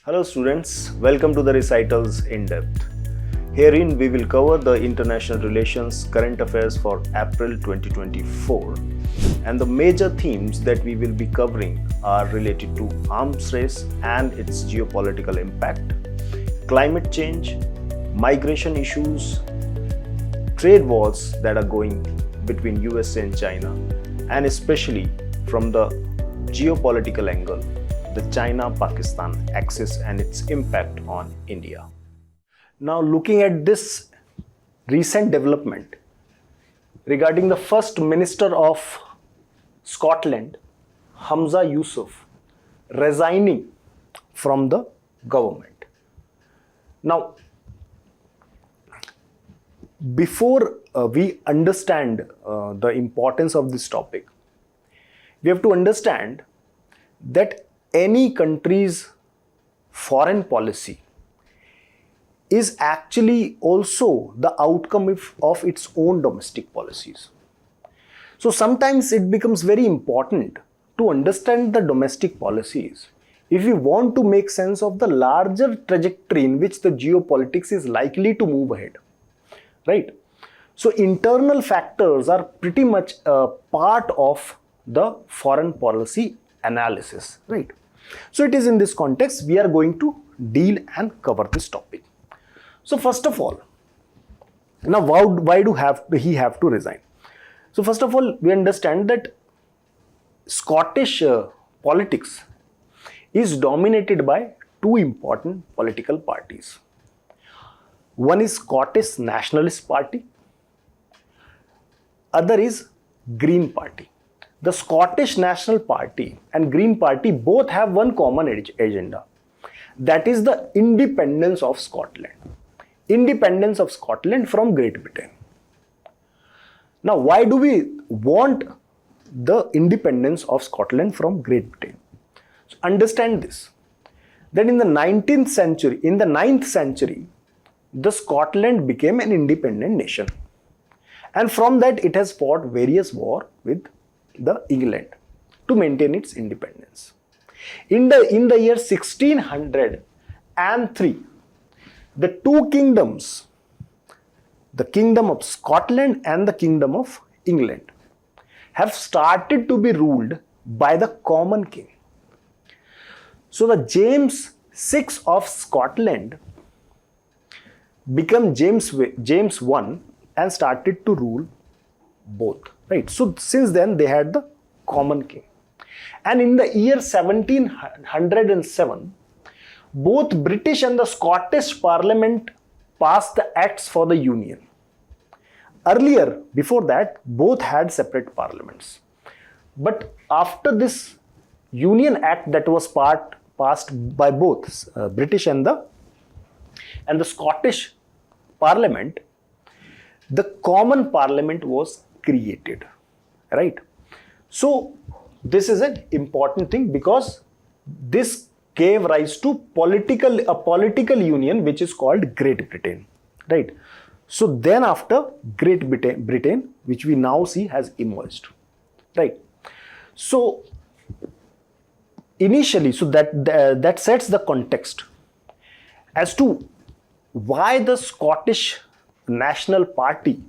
Hello students, welcome to the Recitals in-depth. Herein we will cover the international relations current affairs for April 2024, and the major themes that we will be covering are related to arms race and its geopolitical impact, climate change, migration issues, trade wars that are going between USA and China, and especially from the geopolitical angle, the China-Pakistan axis and its impact on India. Now, looking at this recent development regarding the First Minister of Scotland, Humza Yousaf, resigning from the government. Now, before we understand the importance of this topic, we have to understand that any country's foreign policy is actually also the outcome of its own domestic policies. So sometimes it becomes very important to understand the domestic policies if we want to make sense of the larger trajectory in which the geopolitics is likely to move ahead, right? So internal factors are pretty much a part of the foreign policy analysis, right? So it is in this context we are going to deal and cover this topic. So first of all, now why do he have to resign? So first of all, we understand that Scottish politics is dominated by two important political parties. One is Scottish Nationalist Party, other is Green Party. The Scottish National Party and Green Party both have one common agenda, that is the independence of Scotland. Independence of Scotland from Great Britain. Now, why do we want the independence of Scotland from Great Britain? So understand this, that in the 9th century, the Scotland became an independent nation. And from that, it has fought various wars with the England to maintain its independence. In the year 1603, the two kingdoms, the Kingdom of Scotland and the Kingdom of England, have started to be ruled by the common king. So the James VI of Scotland became James I and started to rule both, right? So since then they had the common king. And in the year 1707, both British and the Scottish Parliament passed the Acts for the Union. Earlier, before that, both had separate parliaments. But after this Union Act that was passed by both British and the Scottish Parliament, the common parliament was created, right? So this is an important thing because this gave rise to a political union which is called Great Britain, right? So then after Great Britain, which we now see has emerged, right? So initially, so that sets the context as to why the Scottish National Party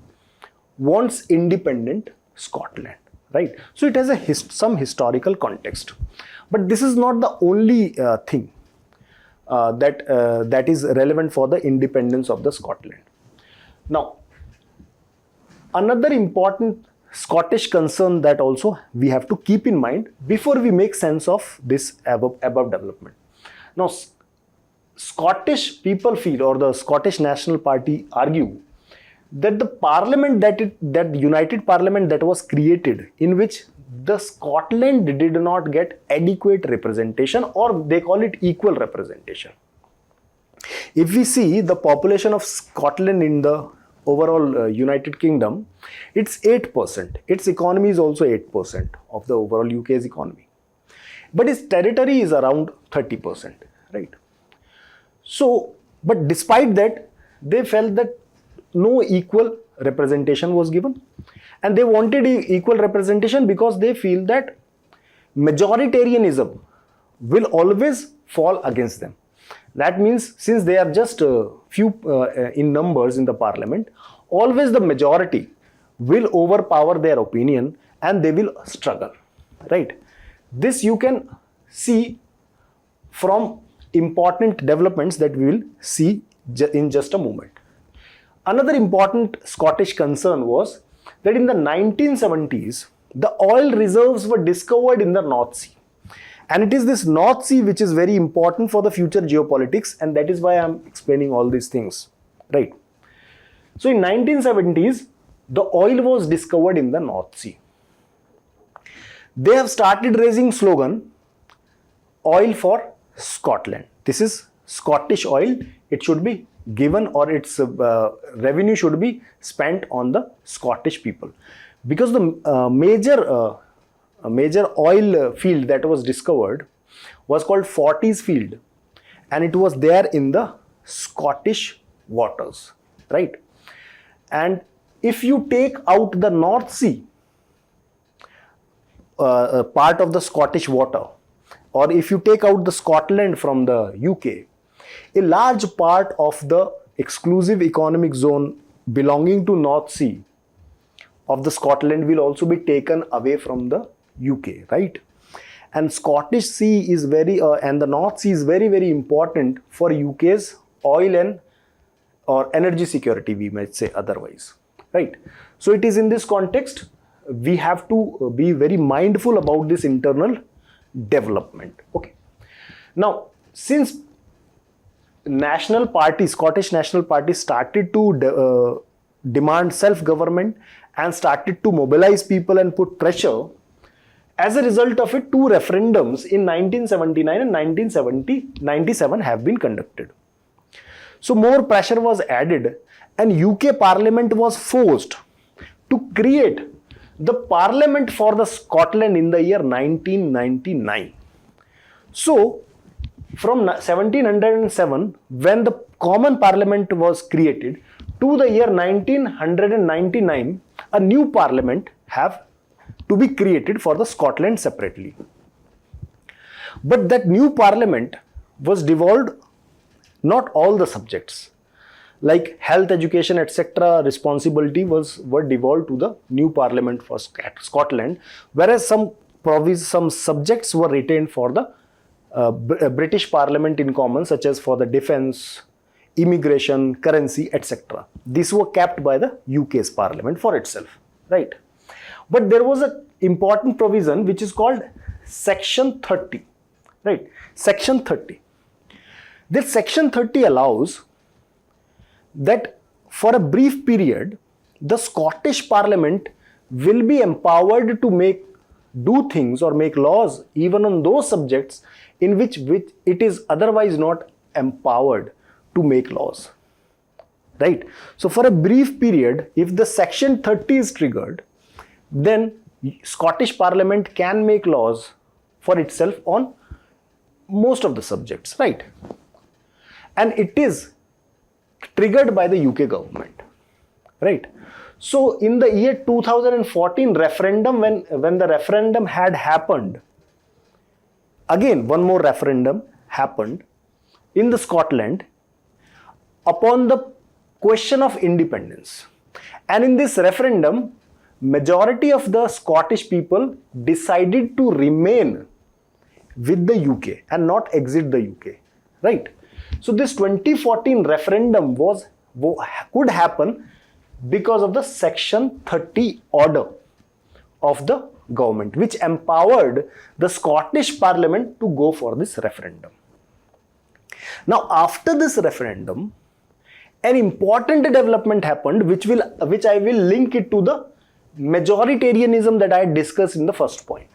wants independent Scotland, right? So it has some historical context, but this is not the only thing that is relevant for the independence of the Scotland. Now, another important Scottish concern that also we have to keep in mind before we make sense of this above development. Now, Scottish people feel, or the Scottish National Party argue, that the parliament that United Parliament that was created, in which the Scotland did not get adequate representation, or they call it equal representation. If we see the population of Scotland in the overall United Kingdom, it's 8%. Its economy is also 8% of the overall UK's economy. But its territory is around 30%, right? So, but despite that, they felt that no equal representation was given, and they wanted equal representation because they feel that majoritarianism will always fall against them. That means since they are just few in numbers in the parliament, always the majority will overpower their opinion and they will struggle, right? This you can see from important developments that we will see in just a moment. Another important Scottish concern was that in the 1970s, the oil reserves were discovered in the North Sea. And it is this North Sea which is very important for the future geopolitics, and that is why I am explaining all these things, right? So in 1970s, the oil was discovered in the North Sea. They have started raising slogan, oil for Scotland. This is Scottish oil. It should be given, or its revenue should be spent on the Scottish people. Because the major oil field that was discovered was called Forties Field, and it was there in the Scottish waters, right? And if you take out the North Sea part of the Scottish water, or if you take out the Scotland from the UK, a large part of the exclusive economic zone belonging to North Sea of the Scotland will also be taken away from the UK, right? And Scottish Sea is and the North Sea is very, very important for UK's oil and or energy security, we might say otherwise, right? So it is in this context we have to be very mindful about this internal development. Okay. Now, since Scottish National Party started to demand self-government and started to mobilize people and put pressure, as a result of it, 2 referendums in 1979 and 1997 have been conducted. So more pressure was added and UK Parliament was forced to create the Parliament for the Scotland in the year 1999. So from 1707, when the Common Parliament was created, to the year 1999, a new Parliament have to be created for the Scotland separately. But that new Parliament was devolved, not all the subjects like health, education, etc. responsibility were devolved to the new Parliament for Scotland, whereas some subjects were retained for the British Parliament in common, such as for the defence, immigration, currency, etc. These were kept by the UK's Parliament for itself, right? But there was an important provision which is called Section 30, right? Section 30. This Section 30 allows that for a brief period, the Scottish Parliament will be empowered to do things or make laws even on those subjects in which it is otherwise not empowered to make laws, right? So for a brief period, if the Section 30 is triggered, then Scottish Parliament can make laws for itself on most of the subjects, right? And it is triggered by the UK government, right? So in the year 2014 referendum, when the referendum had happened, again one more referendum happened in the Scotland upon the question of independence. And in this referendum, majority of the Scottish people decided to remain with the UK and not exit the UK, right? So this 2014 referendum could happen because of the Section 30 order of the government, which empowered the Scottish Parliament to go for this referendum. Now, after this referendum, an important development happened, which I will link it to the majoritarianism that I discussed in the first point.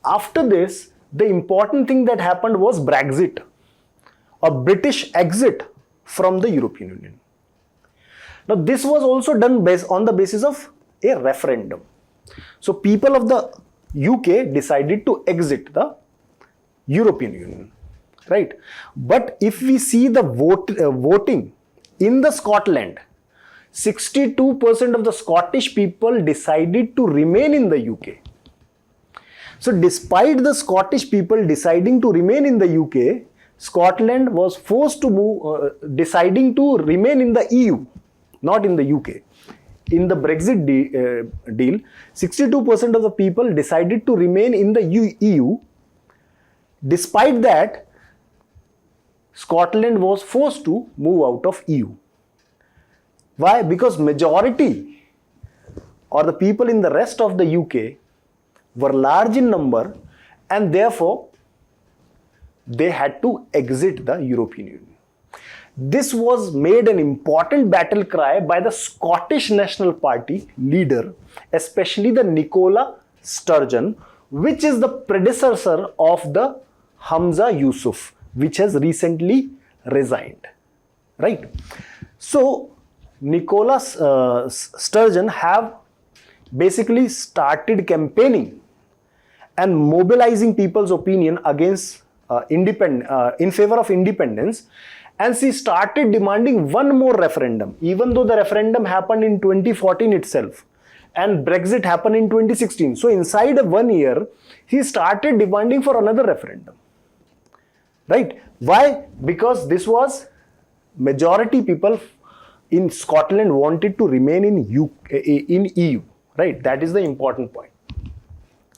After this, the important thing that happened was Brexit, a British exit from the European Union. Now, this was also done on the basis of a referendum. So, people of the UK decided to exit the European Union, right? But if we see the voting in the Scotland, 62% of the Scottish people decided to remain in the UK. So, despite the Scottish people deciding to remain in the UK, Scotland was forced to move, deciding to remain in the EU, not in the UK. In the Brexit deal, 62% of the people decided to remain in the EU. Despite that, Scotland was forced to move out of EU. Why? Because majority or the people in the rest of the UK were large in number, and therefore they had to exit the European Union. This was made an important battle cry by the Scottish National Party leader, especially the Nicola Sturgeon, which is the predecessor of the Humza Yousaf, which has recently resigned. Right? So, Nicola Sturgeon have basically started campaigning and mobilizing people's opinion against in favor of independence, and she started demanding one more referendum, even though the referendum happened in 2014 itself and Brexit happened in 2016. So inside of 1 year, he started demanding for another referendum. Right? Why? Because this was majority people in Scotland wanted to remain in EU. Right? That is the important point.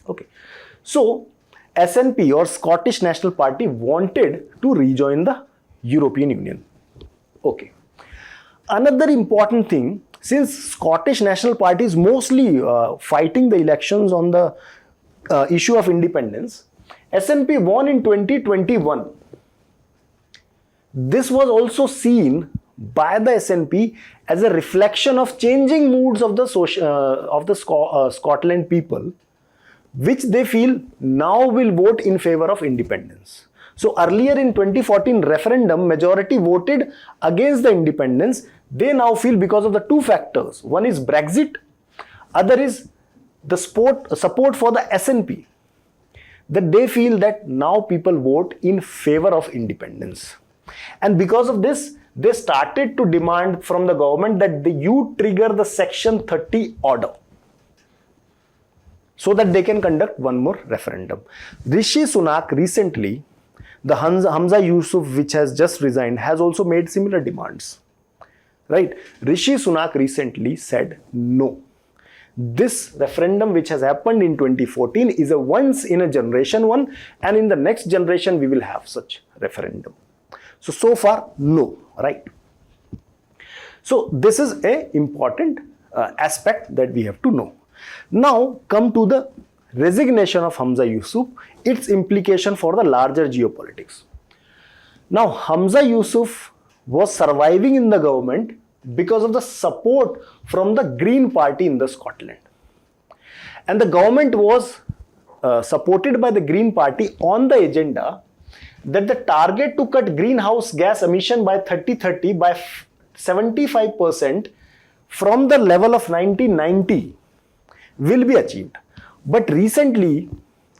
Okay. So SNP or Scottish National Party wanted to rejoin the European Union. Okay. Another important thing, since Scottish National Party is mostly fighting the elections on the issue of independence, SNP won in 2021. This was also seen by the SNP as a reflection of changing moods of the Scotland people, which they feel now will vote in favor of independence. So earlier in 2014 referendum, majority voted against the independence. They now feel, because of the two factors, one is Brexit, other is the support for the SNP, that they feel that now people vote in favor of independence. And because of this, they started to demand from the government that you trigger the Section 30 order, so that they can conduct one more referendum. Rishi Sunak recently, the Humza Yousaf, which has just resigned, has also made similar demands. Right? Rishi Sunak recently said no. This referendum which has happened in 2014 is a once in a generation one, and in the next generation we will have such referendum. So far, no. Right? So this is a important aspect that we have to know. Now come to the resignation of Humza Yousaf, its implication for the larger geopolitics. Now Humza Yousaf was surviving in the government because of the support from the Green Party in the Scotland. And the government was supported by the Green Party on the agenda that the target to cut greenhouse gas emission by 2030 by 75% from the level of 1990 will be achieved. But recently,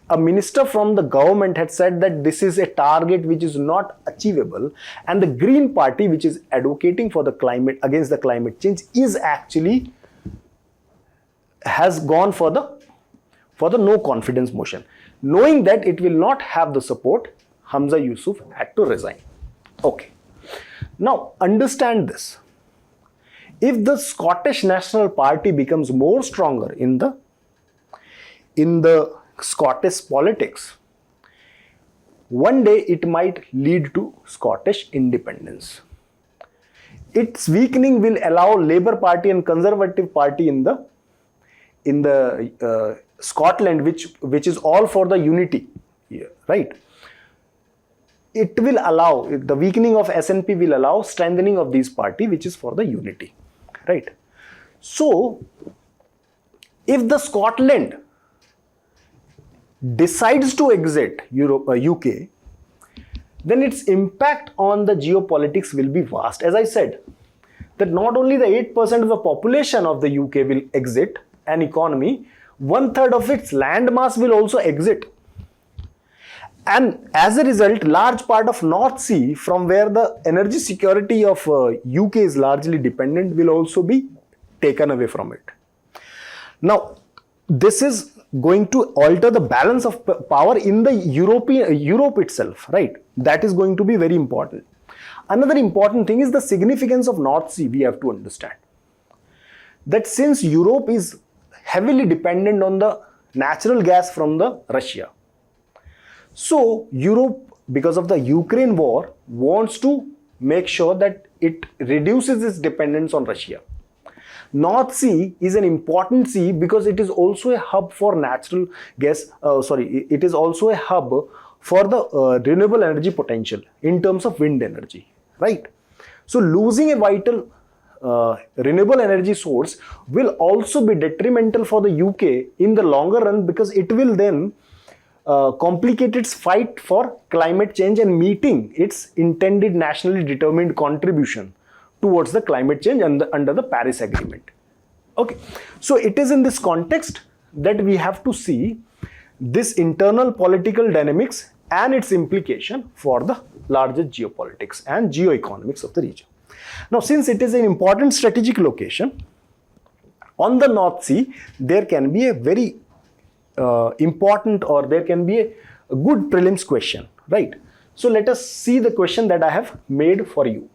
a minister from the government had said that this is a target which is not achievable, and the Green Party, which is advocating for the climate, against the climate change, is actually has gone for the no confidence motion. Knowing that it will not have the support, Humza Yousaf had to resign. Okay. Now understand this. If the Scottish National Party becomes more stronger in the Scottish politics, one day it might lead to Scottish independence. Its weakening will allow Labour Party and Conservative Party in the Scotland, which is all for the unity, right? It will allow, the weakening of SNP will allow strengthening of these party, which is for the unity, right? So, if the Scotland decides to exit UK, then its impact on the geopolitics will be vast. As I said, that not only the 8% of the population of the UK will exit an economy, 1/3 of its landmass will also exit. And as a result, large part of North Sea, from where the energy security of UK is largely dependent, will also be taken away from it. Now, this is going to alter the balance of power in the Europe itself, right? That is going to be very important. Another important thing is the significance of North Sea. We have to understand that since Europe is heavily dependent on the natural gas from the Russia, so Europe, because of the Ukraine war, wants to make sure that it reduces its dependence on Russia. North Sea is an important sea because it is also a hub for natural gas, it is also a hub for the renewable energy potential in terms of wind energy, right? So losing a vital renewable energy source will also be detrimental for the UK in the longer run, because it will then complicate its fight for climate change and meeting its intended nationally determined contribution towards the climate change under the Paris Agreement. Okay, so it is in this context that we have to see this internal political dynamics and its implication for the larger geopolitics and geoeconomics of the region. Now, since it is an important strategic location on the North Sea, there can be a very important, or there can be a good prelims question, right? So let us see the question that I have made for you.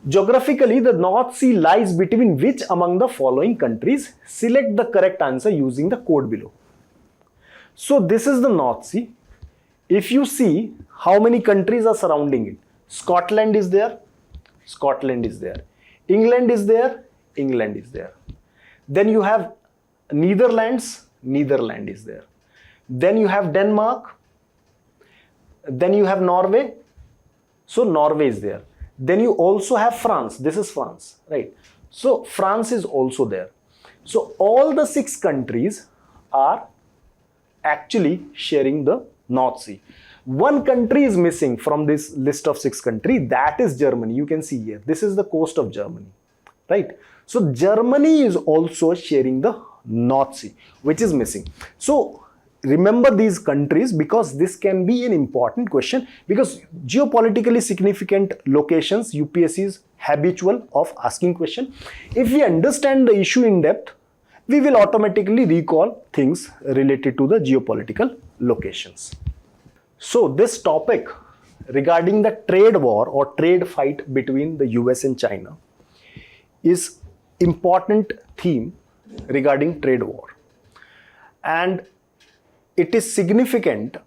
Geographically, the North Sea lies between which among the following countries? Select the correct answer using the code below. So this is the North Sea. If you see how many countries are surrounding it, Scotland is there, Scotland is there, England is there, England is there. Then you have Netherlands, Netherlands is there. Then you have Denmark, then you have Norway, so Norway is there. Then you also have France, this is France, right? So France is also there. So all the 6 countries are actually sharing the North Sea. One country is missing from this list of 6 countries, that is Germany. You can see here, this is the coast of Germany, right? So Germany is also sharing the North Sea, which is missing. So remember these countries, because this can be an important question, because geopolitically significant locations, UPSC is habitual of asking question. If we understand the issue in depth, we will automatically recall things related to the geopolitical locations. So this topic regarding the trade war or trade fight between the US and China is important theme regarding trade war, and it is significant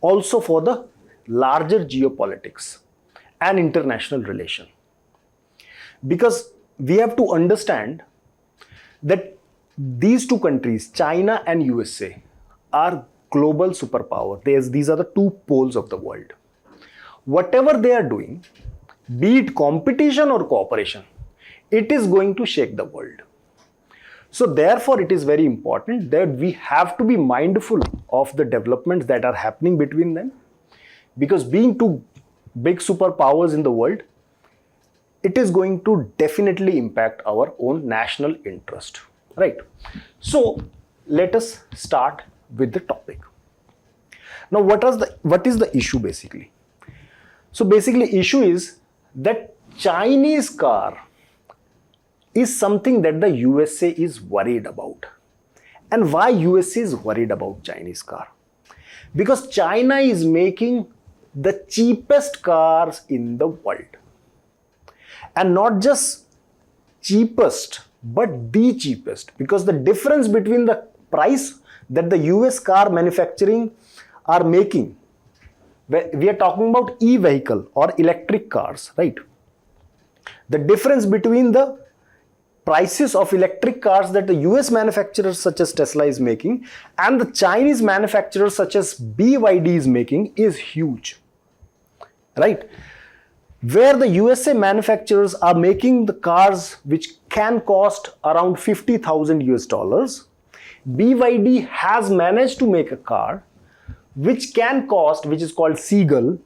also for the larger geopolitics and international relation, because we have to understand that these 2 countries, China and USA, are global superpower. These are the 2 poles of the world. Whatever they are doing, be it competition or cooperation, it is going to shake the world. So therefore, it is very important that we have to be mindful of the developments that are happening between them, because being 2 big superpowers in the world, it is going to definitely impact our own national interest, right? So let us start with the topic. Now, what is the issue basically? So basically, issue is that Chinese car is something that the USA is worried about. And why USA is worried about Chinese car? Because China is making the cheapest cars in the world. And not just cheapest, but the cheapest. Because the difference between the price that the US car manufacturing are making, we are talking about e-vehicle or electric cars, right? The difference between the prices of electric cars that the US manufacturers such as Tesla is making and the Chinese manufacturers such as BYD is making is huge, right? Where the USA manufacturers are making the cars which can cost around 50,000 US dollars, BYD has managed to make a car which can cost, which is called Seagull,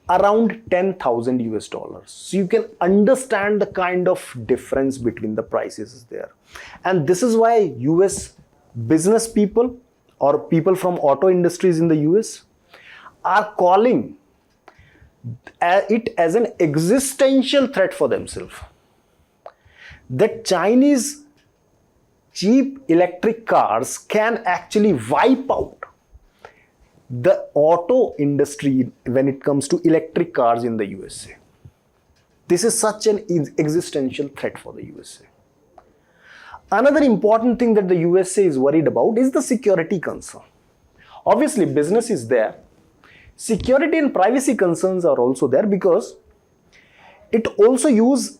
around 10,000 US dollars. So you can understand the kind of difference between the prices there. And this is why US business people or people from auto industries in the US are calling it as an existential threat for themselves. That Chinese cheap electric cars can actually wipe out the auto industry when it comes to electric cars in the USA. This is such an existential threat for the USA. Another important thing that the USA is worried about is the security concern. Obviously, business is there. Security and privacy concerns are also there because it also uses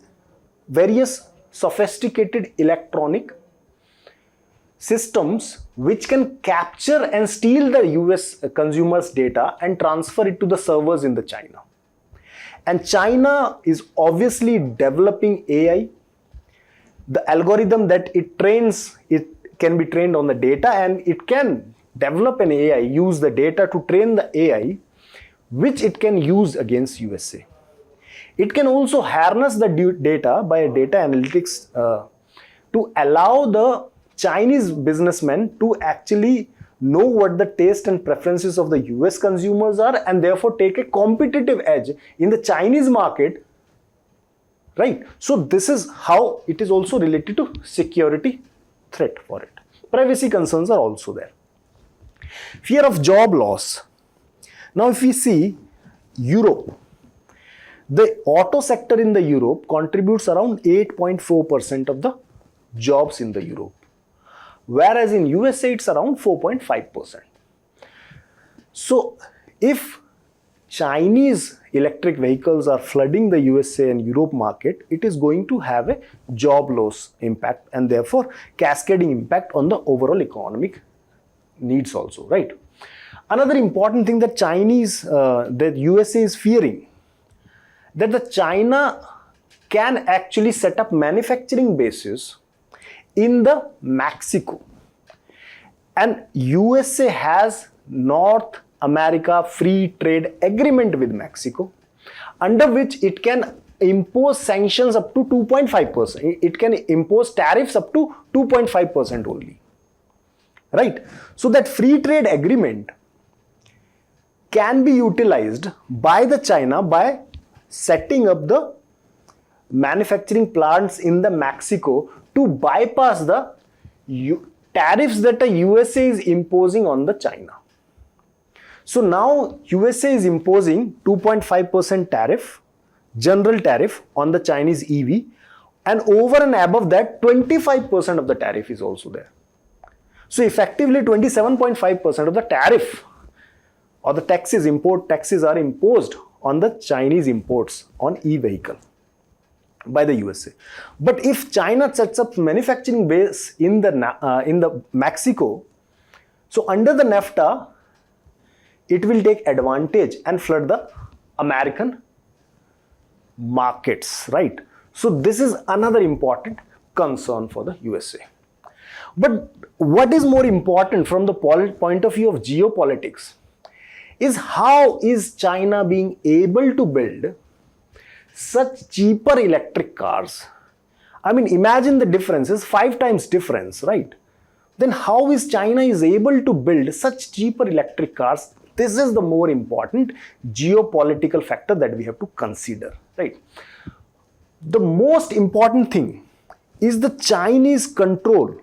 various sophisticated electronic systems which can capture and steal the US consumers' data and transfer it to the servers in the China. And China is obviously developing AI. The algorithm that it trains, it can be trained on the data, and it can develop an AI, use the data to train the AI, which it can use against USA. It can also harness the data by data analytics to allow the Chinese businessmen to actually know what the taste and preferences of the US consumers are, and therefore take a competitive edge in the Chinese market. Right? So this is how it is also related to security threat for it. Privacy concerns are also there. Fear of job loss. Now if we see Europe, the auto sector in the Europe contributes around 8.4% of the jobs in the Europe, whereas in USA it's around 4.5%. So if Chinese electric vehicles are flooding the USA and Europe market, it is going to have a job loss impact and therefore cascading impact on the overall economic needs also, right? Another important thing that that USA is fearing, that the China can actually set up manufacturing bases in the Mexico, and USA has North America Free Trade Agreement with Mexico, under which it can impose sanctions up to 2.5%. It can impose tariffs up to 2.5% only. Right? So that free trade agreement can be utilized by the China by setting up the manufacturing plants in the Mexico to bypass the tariffs that the USA is imposing on the China. So now USA is imposing 2.5% tariff, general tariff on the Chinese EV, and over and above that 25% of the tariff is also there. So effectively 27.5% of the tariff or the taxes, import taxes are imposed on the Chinese imports on e-vehicle by the USA. But if China sets up manufacturing base in the Mexico, so under the NAFTA, it will take advantage and flood the American markets, right? So this is another important concern for the USA. But what is more important from the point of view of geopolitics is how is China being able to build such cheaper electric cars? I mean, imagine the difference is 5 times difference, right? Then how is China is able to build such cheaper electric cars? This is the more important geopolitical factor that we have to consider, right? The most important thing is the Chinese control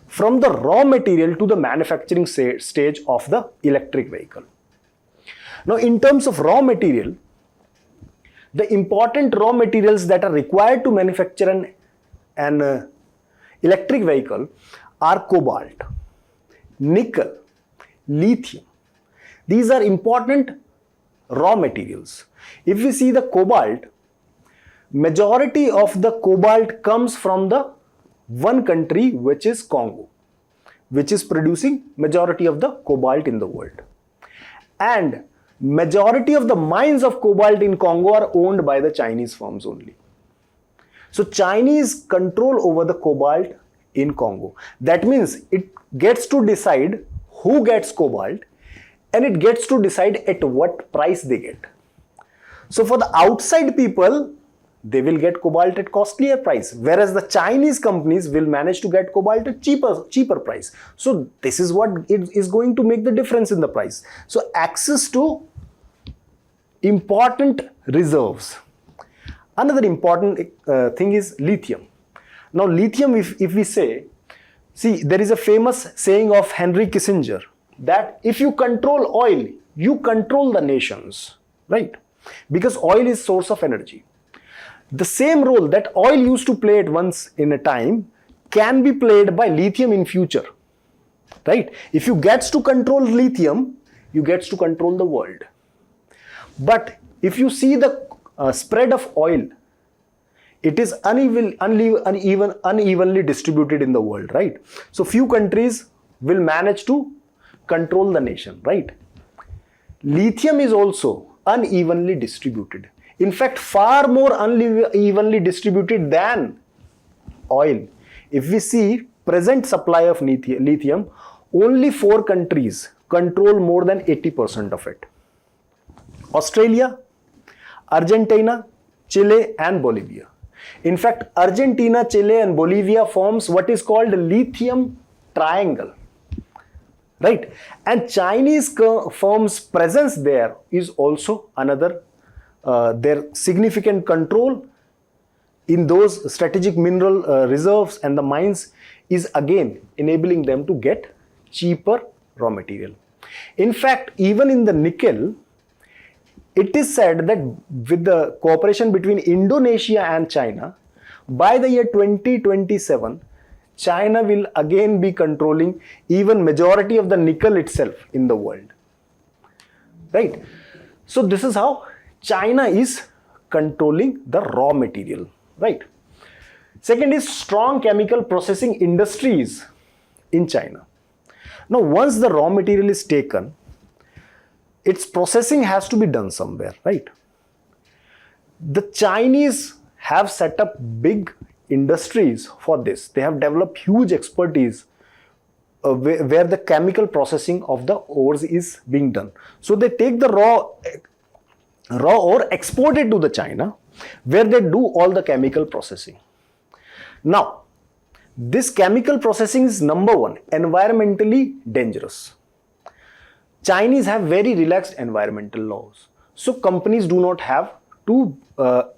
from the raw material to the manufacturing stage of the electric vehicle. Now, in terms of raw material, the important raw materials that are required to manufacture an electric vehicle are cobalt, nickel, lithium. These are important raw materials. If we see the cobalt, majority of the cobalt comes from the one country, which is Congo, which is producing majority of the cobalt in the world. And majority of the mines of cobalt in Congo are owned by the Chinese firms only. So Chinese control over the cobalt in Congo. That means it gets to decide who gets cobalt, and it gets to decide at what price they get. So for the outside people, they will get cobalt at costlier price, whereas the Chinese companies will manage to get cobalt at cheaper price. So this is what is going to make the difference in the price. So access to important reserves. Another important thing is lithium. Now lithium, if we say, See, there is a famous saying of Henry Kissinger that if you control oil, you control the nations, right? Because oil is source of energy. The same role that oil used to play at once in a time can be played by lithium in future, right? If you gets to control lithium, you gets to control the world. But if you see the spread of oil, it is unevenly distributed in the world, right? So few countries will manage to control the nation, right? Lithium is also unevenly distributed. In fact, far more unevenly distributed than oil. If we see present supply of lithium, only 4 countries control more than 80% of it. Australia, Argentina, Chile and Bolivia. In fact, Argentina, Chile and Bolivia forms what is called a lithium triangle, right? And Chinese firms' presence there is also another, their significant control in those strategic mineral reserves and the mines is again enabling them to get cheaper raw material. In fact, even in the nickel, it is said that with the cooperation between Indonesia and China, by the year 2027, China will again be controlling even majority of the nickel itself in the world, right? So this is how China is controlling the raw material, right? Second is strong chemical processing industries in China. Now, once the raw material is taken, its processing has to be done somewhere, right? The Chinese have set up big industries for this. They have developed huge expertise where the chemical processing of the ores is being done. So they take the raw ore, export it to the China, where they do all the chemical processing. Now, this chemical processing is number one, environmentally dangerous. Chinese have very relaxed environmental laws. So companies do not have to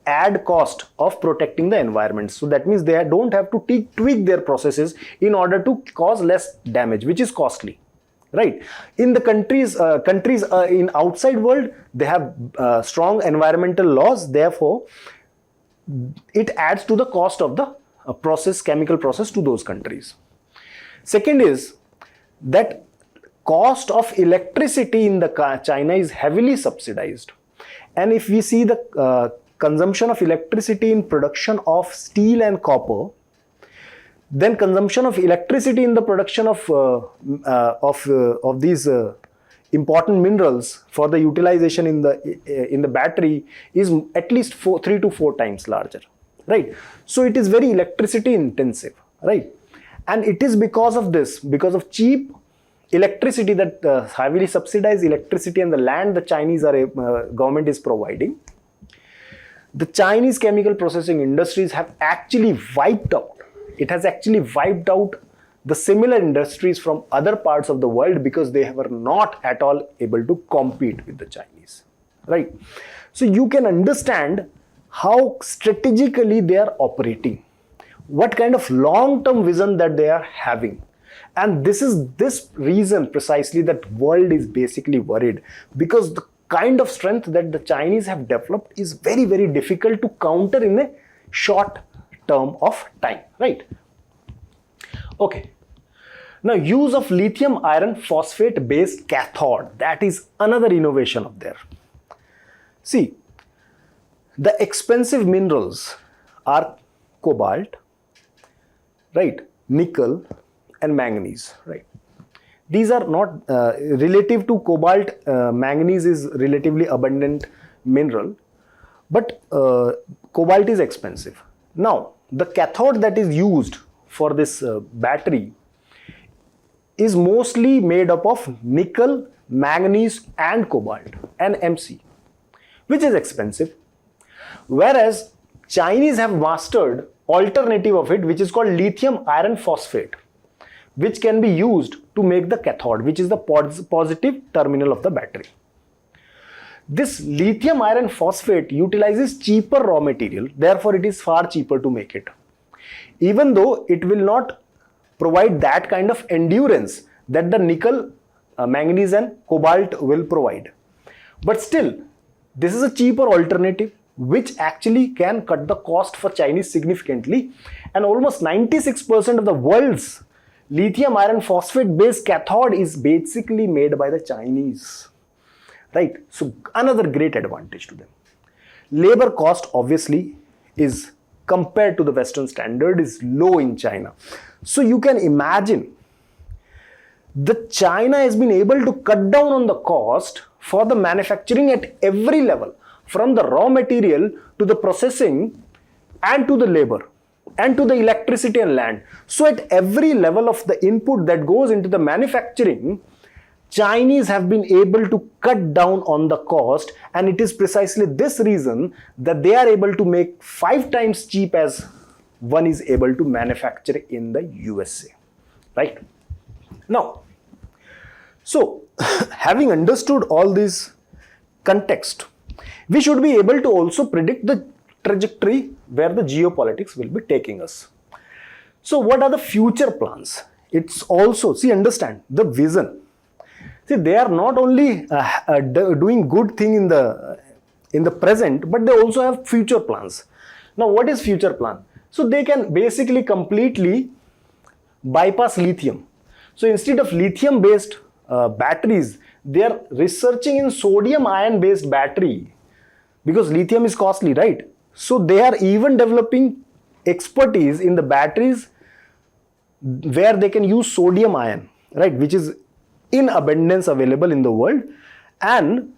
add cost of protecting the environment. So that means they don't have to tweak their processes in order to cause less damage, which is costly, right? In the countries in outside world, they have strong environmental laws. Therefore, it adds to the cost of the chemical process to those countries. Second is that cost of electricity in the China is heavily subsidized. And if we see the consumption of electricity in production of steel and copper, then consumption of electricity in the production of these important minerals for the utilization in the battery is at least 3 to 4 times larger, right? So it is very electricity intensive, right? And it is because of this, because of cheap electricity, that heavily subsidized electricity and the land the Chinese government is providing, the Chinese chemical processing industries have actually wiped out. It has actually wiped out the similar industries from other parts of the world because they were not at all able to compete with the Chinese, right? So you can understand how strategically they are operating, what kind of long-term vision that they are having. And this is this reason precisely that world is basically worried, because the kind of strength that the Chinese have developed is very, very difficult to counter in a short term of time, right? Okay. Now, use of lithium iron phosphate based cathode, that is another innovation of there. See, the expensive minerals are cobalt, right, nickel and manganese, right? These are not relative to cobalt. Manganese is relatively abundant mineral, but cobalt is expensive. Now, the cathode that is used for this battery is mostly made up of nickel, manganese and cobalt, NMC, which is expensive. Whereas Chinese have mastered alternative of it, which is called lithium iron phosphate, which can be used to make the cathode, which is the positive terminal of the battery. This lithium iron phosphate utilizes cheaper raw material, therefore it is far cheaper to make it. Even though it will not provide that kind of endurance that the nickel, manganese and cobalt will provide. But still, this is a cheaper alternative which actually can cut the cost for Chinese significantly, and almost 96% of the world's lithium iron phosphate based cathode is basically made by the Chinese, right? So another great advantage to them. Labor cost obviously is, compared to the Western standard, is low in China. So you can imagine that China has been able to cut down on the cost for the manufacturing at every level, from the raw material to the processing and to the labor and to the electricity and land. So at every level of the input that goes into the manufacturing, Chinese have been able to cut down on the cost, and it is precisely this reason that they are able to make 5 times cheap as one is able to manufacture in the USA, right? Now, so having understood all this context, we should be able to also predict the trajectory where the geopolitics will be taking us. So what are the future plans? It's also, see, understand the vision. See, they are not only doing good thing in the present, but they also have future plans. Now, what is future plan? So they can basically completely bypass lithium. So instead of lithium based batteries, they are researching in sodium ion based battery, because lithium is costly, right? So they are even developing expertise in the batteries where they can use sodium ion, right, which is in abundance available in the world. And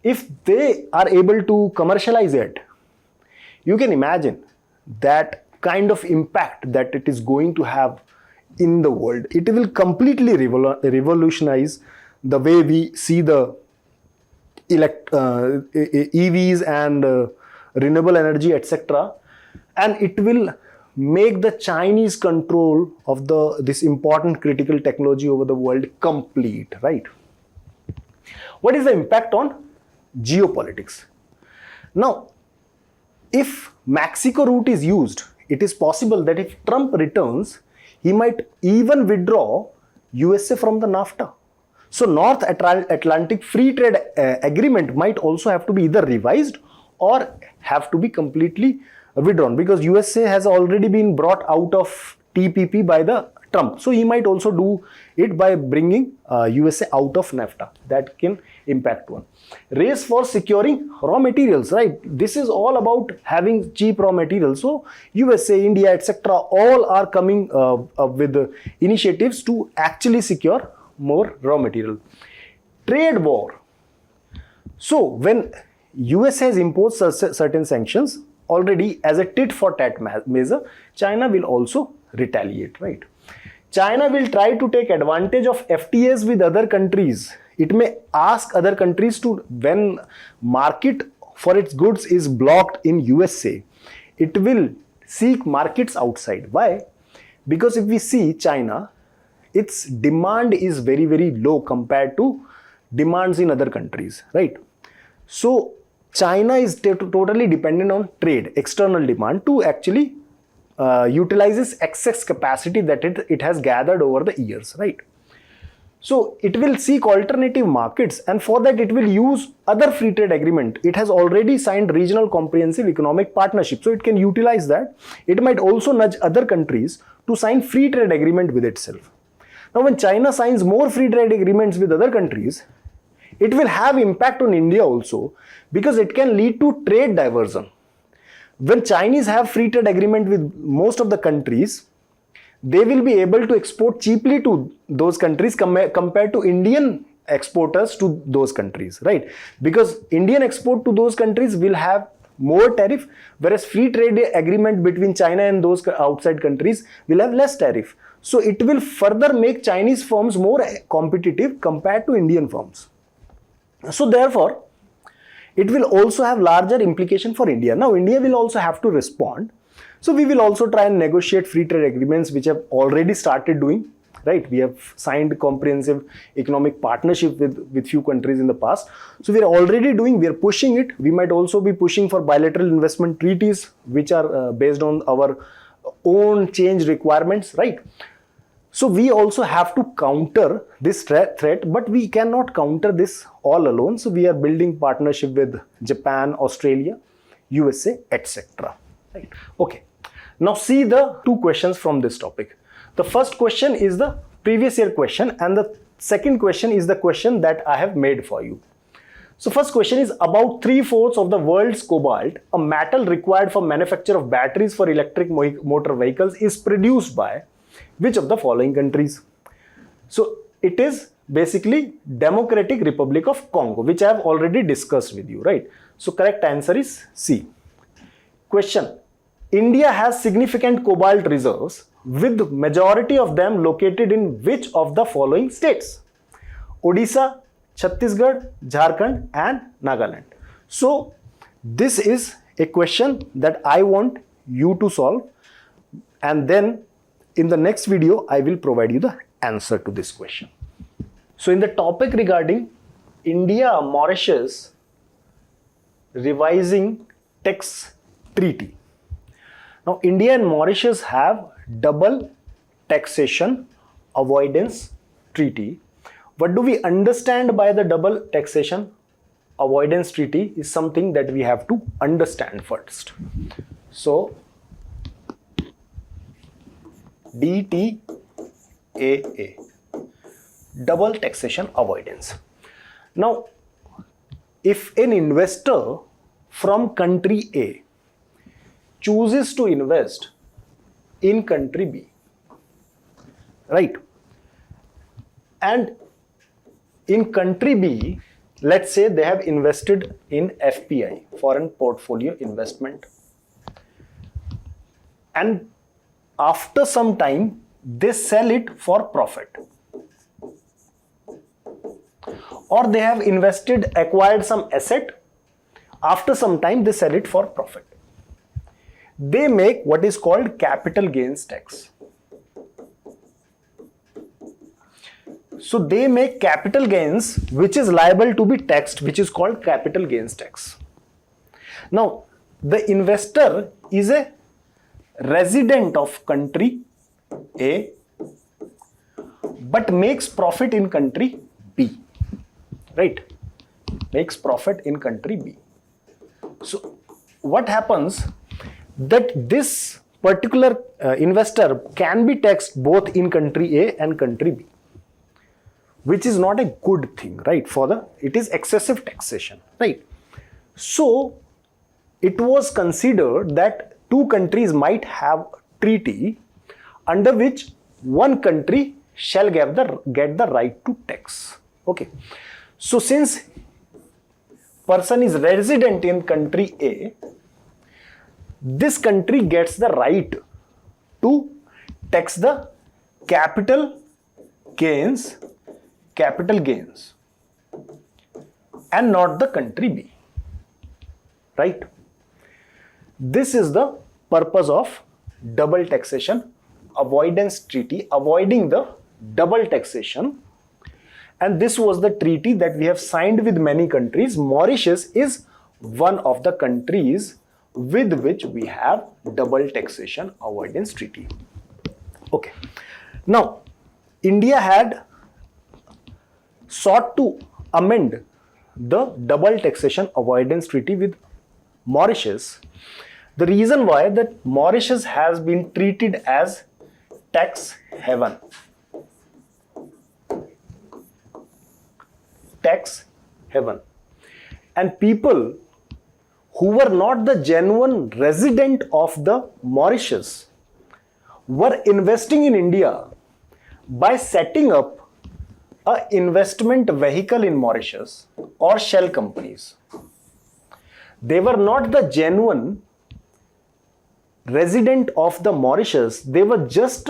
if they are able to commercialize it, you can imagine that kind of impact that it is going to have in the world. It will completely revolutionize the way we see the EVs and renewable energy, etc. And it will make the Chinese control of this important critical technology over the world complete, right? What is the impact on geopolitics? Now, if Mexico route is used, it is possible that if Trump returns, he might even withdraw USA from the NAFTA. So North Atlantic Free Trade Agreement might also have to be either revised or have to be completely withdrawn, because USA has already been brought out of TPP by the Trump. So he might also do it by bringing USA out of NAFTA. That can impact one. Race for securing raw materials, right? This is all about having cheap raw materials. So USA, India, etc. all are coming up with initiatives to actually secure more raw material. Trade war. So when US has imposed certain sanctions already as a tit for tat measure, China will also retaliate, right? China will try to take advantage of FTAs with other countries. It may ask other countries to, when market for its goods is blocked in USA, it will seek markets outside. Why? Because if we see China, its demand is very, very low compared to demands in other countries, right? So China is totally dependent on trade, external demand, to actually utilize its excess capacity that it has gathered over the years, right? So it will seek alternative markets, and for that it will use other free trade agreement. It has already signed regional comprehensive economic partnership, so it can utilize that. It might also nudge other countries to sign free trade agreement with itself. Now, when China signs more free trade agreements with other countries, it will have impact on India also, because it can lead to trade diversion. When Chinese have free trade agreement with most of the countries, they will be able to export cheaply to those countries compared to Indian exporters to those countries, right? Because Indian export to those countries will have more tariff, whereas free trade agreement between China and those outside countries will have less tariff. So it will further make Chinese firms more competitive compared to Indian firms. So therefore, it will also have larger implication for India. Now, India will also have to respond. So we will also try and negotiate free trade agreements, which have already started doing, right? We have signed comprehensive economic partnership with few countries in the past. So we are already doing, we are pushing it. We might also be pushing for bilateral investment treaties, which are based on our own change requirements, right? So we also have to counter this threat, but we cannot counter this all alone. So we are building partnership with Japan, Australia, USA, etc. Right? Okay. Now see the two questions from this topic. The first question is the previous year question, and the second question is the question that I have made for you. So first question is, about 3/4 of the world's cobalt, a metal required for manufacture of batteries for electric motor vehicles, is produced by which of the following countries? So it is basically Democratic Republic of Congo, which I have already discussed with you, right? So correct answer is C. Question: India has significant cobalt reserves, with majority of them located in which of the following states? Odisha, Chhattisgarh, Jharkhand and Nagaland. So this is a question that I want you to solve, and then in the next video I will provide you the answer to this question. So in the topic regarding India-Mauritius revising tax treaty. Now India and Mauritius have double taxation avoidance treaty. What do we understand by the double taxation avoidance treaty is something that we have to understand first. So DTAA, double taxation avoidance. Now if an investor from country A chooses to invest in country B, right, and in country B, let's say they have invested in FPI, foreign portfolio investment, and after some time they sell it for profit, or they have acquired some asset, after some time they sell it for profit. They make what is called capital gains tax. So they make capital gains which is liable to be taxed, which is called capital gains tax. Now the investor is a resident of country A but makes profit in country B, right? Makes profit in country B. So what happens that this particular investor can be taxed both in country A and country B, which is not a good thing, right? It is excessive taxation, right? So it was considered that two countries might have treaty under which one country shall get the right to tax. Okay. So since person is resident in country A, this country gets the right to tax the capital gains and not the country B, right? This is the purpose of double taxation avoidance treaty, avoiding the double taxation. And this was the treaty that we have signed with many countries. Mauritius is one of the countries with which we have double taxation avoidance treaty. Okay. Now, India had sought to amend the double taxation avoidance treaty with Mauritius. The reason why that Mauritius has been treated as tax haven. Tax haven. And people who were not the genuine resident of the Mauritius were investing in India by setting up an investment vehicle in Mauritius or shell companies. They were not the genuine resident of the Mauritius. They were just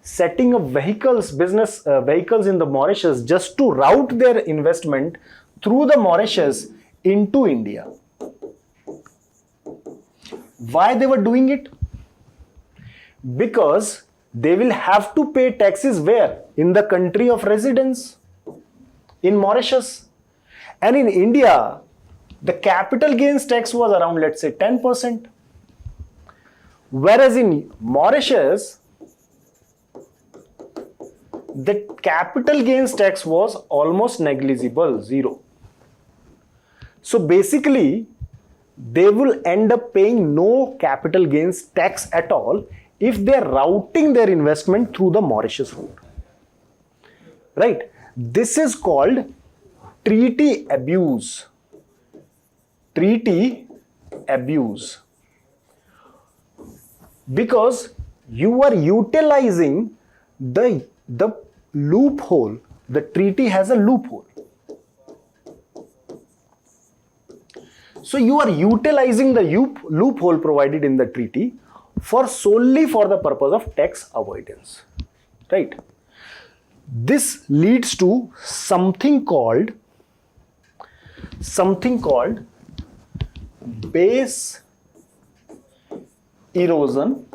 setting up business vehicles in the Mauritius just to route their investment through the Mauritius into India. Why they were doing it? Because they will have to pay taxes where? In the country of residence, in Mauritius. And in India, the capital gains tax was around, let's say, 10%. Whereas in Mauritius, the capital gains tax was almost negligible, zero. So basically, they will end up paying no capital gains tax at all if they are routing their investment through the Mauritius route. Right? This is called treaty abuse. Treaty abuse. Because you are utilizing the loophole. The treaty has a loophole. So you are utilizing the loophole provided in the treaty solely for the purpose of tax avoidance. Right? This leads to something called base erosion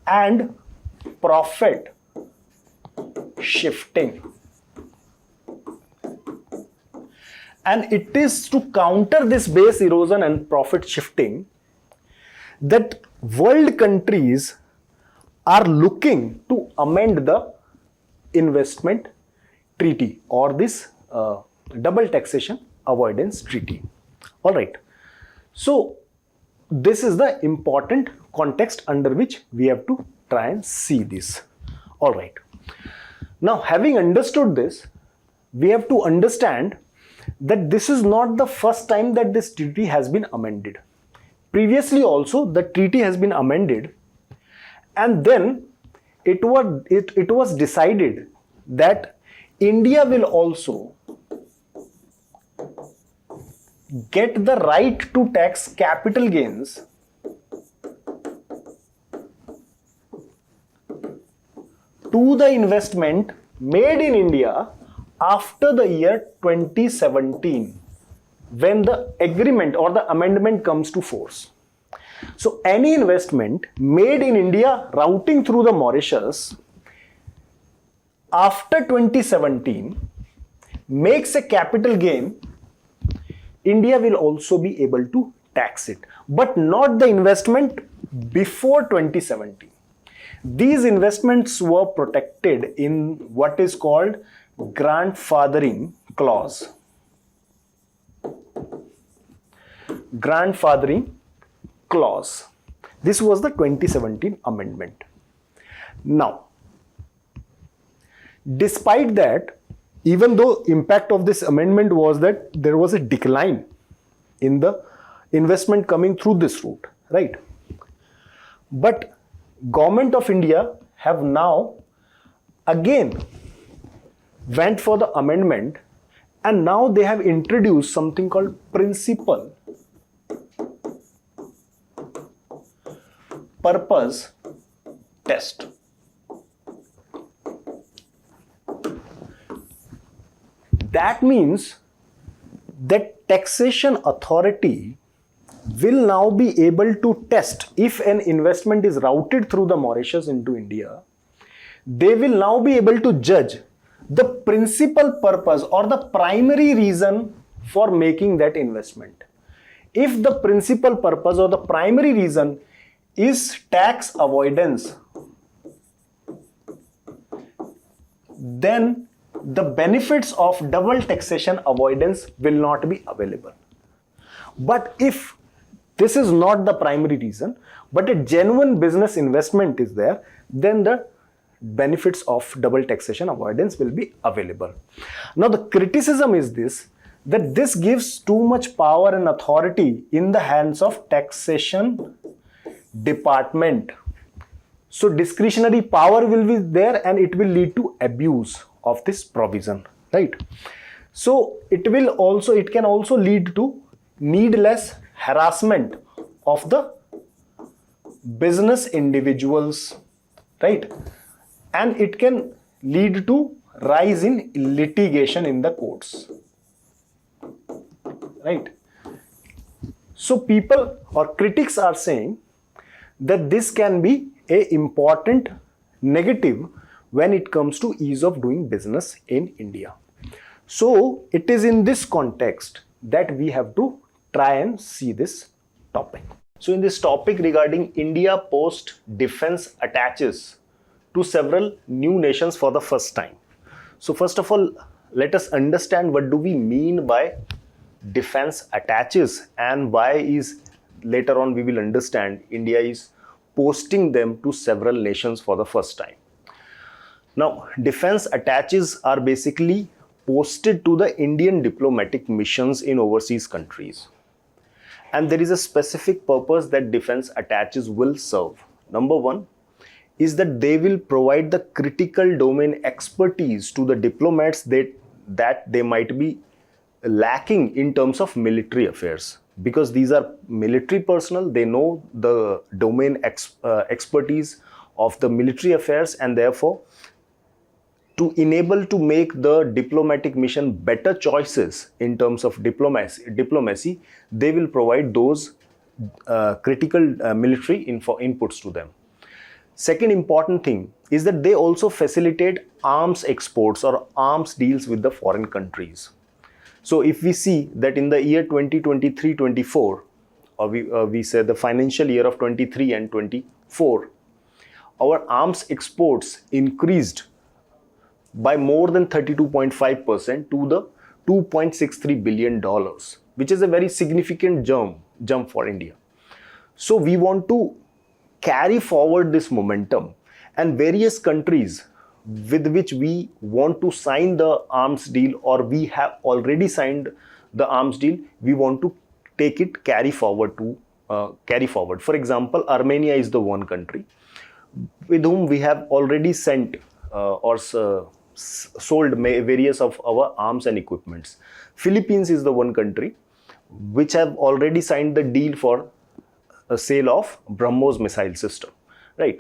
and profit shifting. And it is to counter this base erosion and profit shifting that world countries are looking to amend the investment treaty or this double taxation avoidance treaty. All right. So this is the important context under which we have to try and see this. All right. Now, having understood this, we have to understand that this is not the first time that this treaty has been amended. Previously also the treaty has been amended, and then it was decided that India will also get the right to tax capital gains to the investment made in India after the year 2017, when the agreement or the amendment comes to force. So any investment made in India routing through the Mauritius after 2017 makes a capital gain, India will also be able to tax it, but not the investment before 2017. These investments were protected in what is called grandfathering clause. Grandfathering clause. This was the 2017 amendment. Now, despite that, even though impact of this amendment was that there was a decline in the investment coming through this route, right? But Government of India have now again went for the amendment, and now they have introduced something called principal purpose test. That means that taxation authority will now be able to test if an investment is routed through the Mauritius into India. They will now be able to judge the principal purpose or the primary reason for making that investment. If the principal purpose or the primary reason is tax avoidance, then the benefits of double taxation avoidance will not be available. But if this is not the primary reason, but a genuine business investment is there, then the benefits of double taxation avoidance will be available. Now the criticism is this, that this gives too much power and authority in the hands of taxation department. So discretionary power will be there and it will lead to abuse of this provision, right? So it can also lead to needless harassment of the business individuals, right? And it can lead to rise in litigation in the courts, right? So people or critics are saying that this can be an important negative when it comes to ease of doing business in India. So it is in this context that we have to try and see this topic. So in this topic regarding India post defense attaches to several new nations for the first time. So first of all, let us understand what do we mean by defense attaches, and why is, later on we will understand, India is posting them to several nations for the first time. Now, defense attaches are basically posted to the Indian diplomatic missions in overseas countries. And there is a specific purpose that defense attaches will serve. Number one is that they will provide the critical domain expertise to the diplomats that they might be lacking in terms of military affairs. Because these are military personnel, they know the domain expertise of the military affairs, and therefore to enable to make the diplomatic mission better choices in terms of diplomacy, they will provide those critical military inputs to them. Second important thing is that they also facilitate arms exports or arms deals with the foreign countries. So if we see that in the year 2023-24, or we say the financial year of 23 and 24, our arms exports increased by more than 32.5% to the $2.63 billion, which is a very significant jump for India. So we want to carry forward this momentum, and various countries with which we want to sign the arms deal, or we have already signed the arms deal, we want to carry forward. For example, Armenia is the one country with whom we have already sent or sold various of our arms and equipments. Philippines is the one country which have already signed the deal for a sale of BrahMos missile system, right?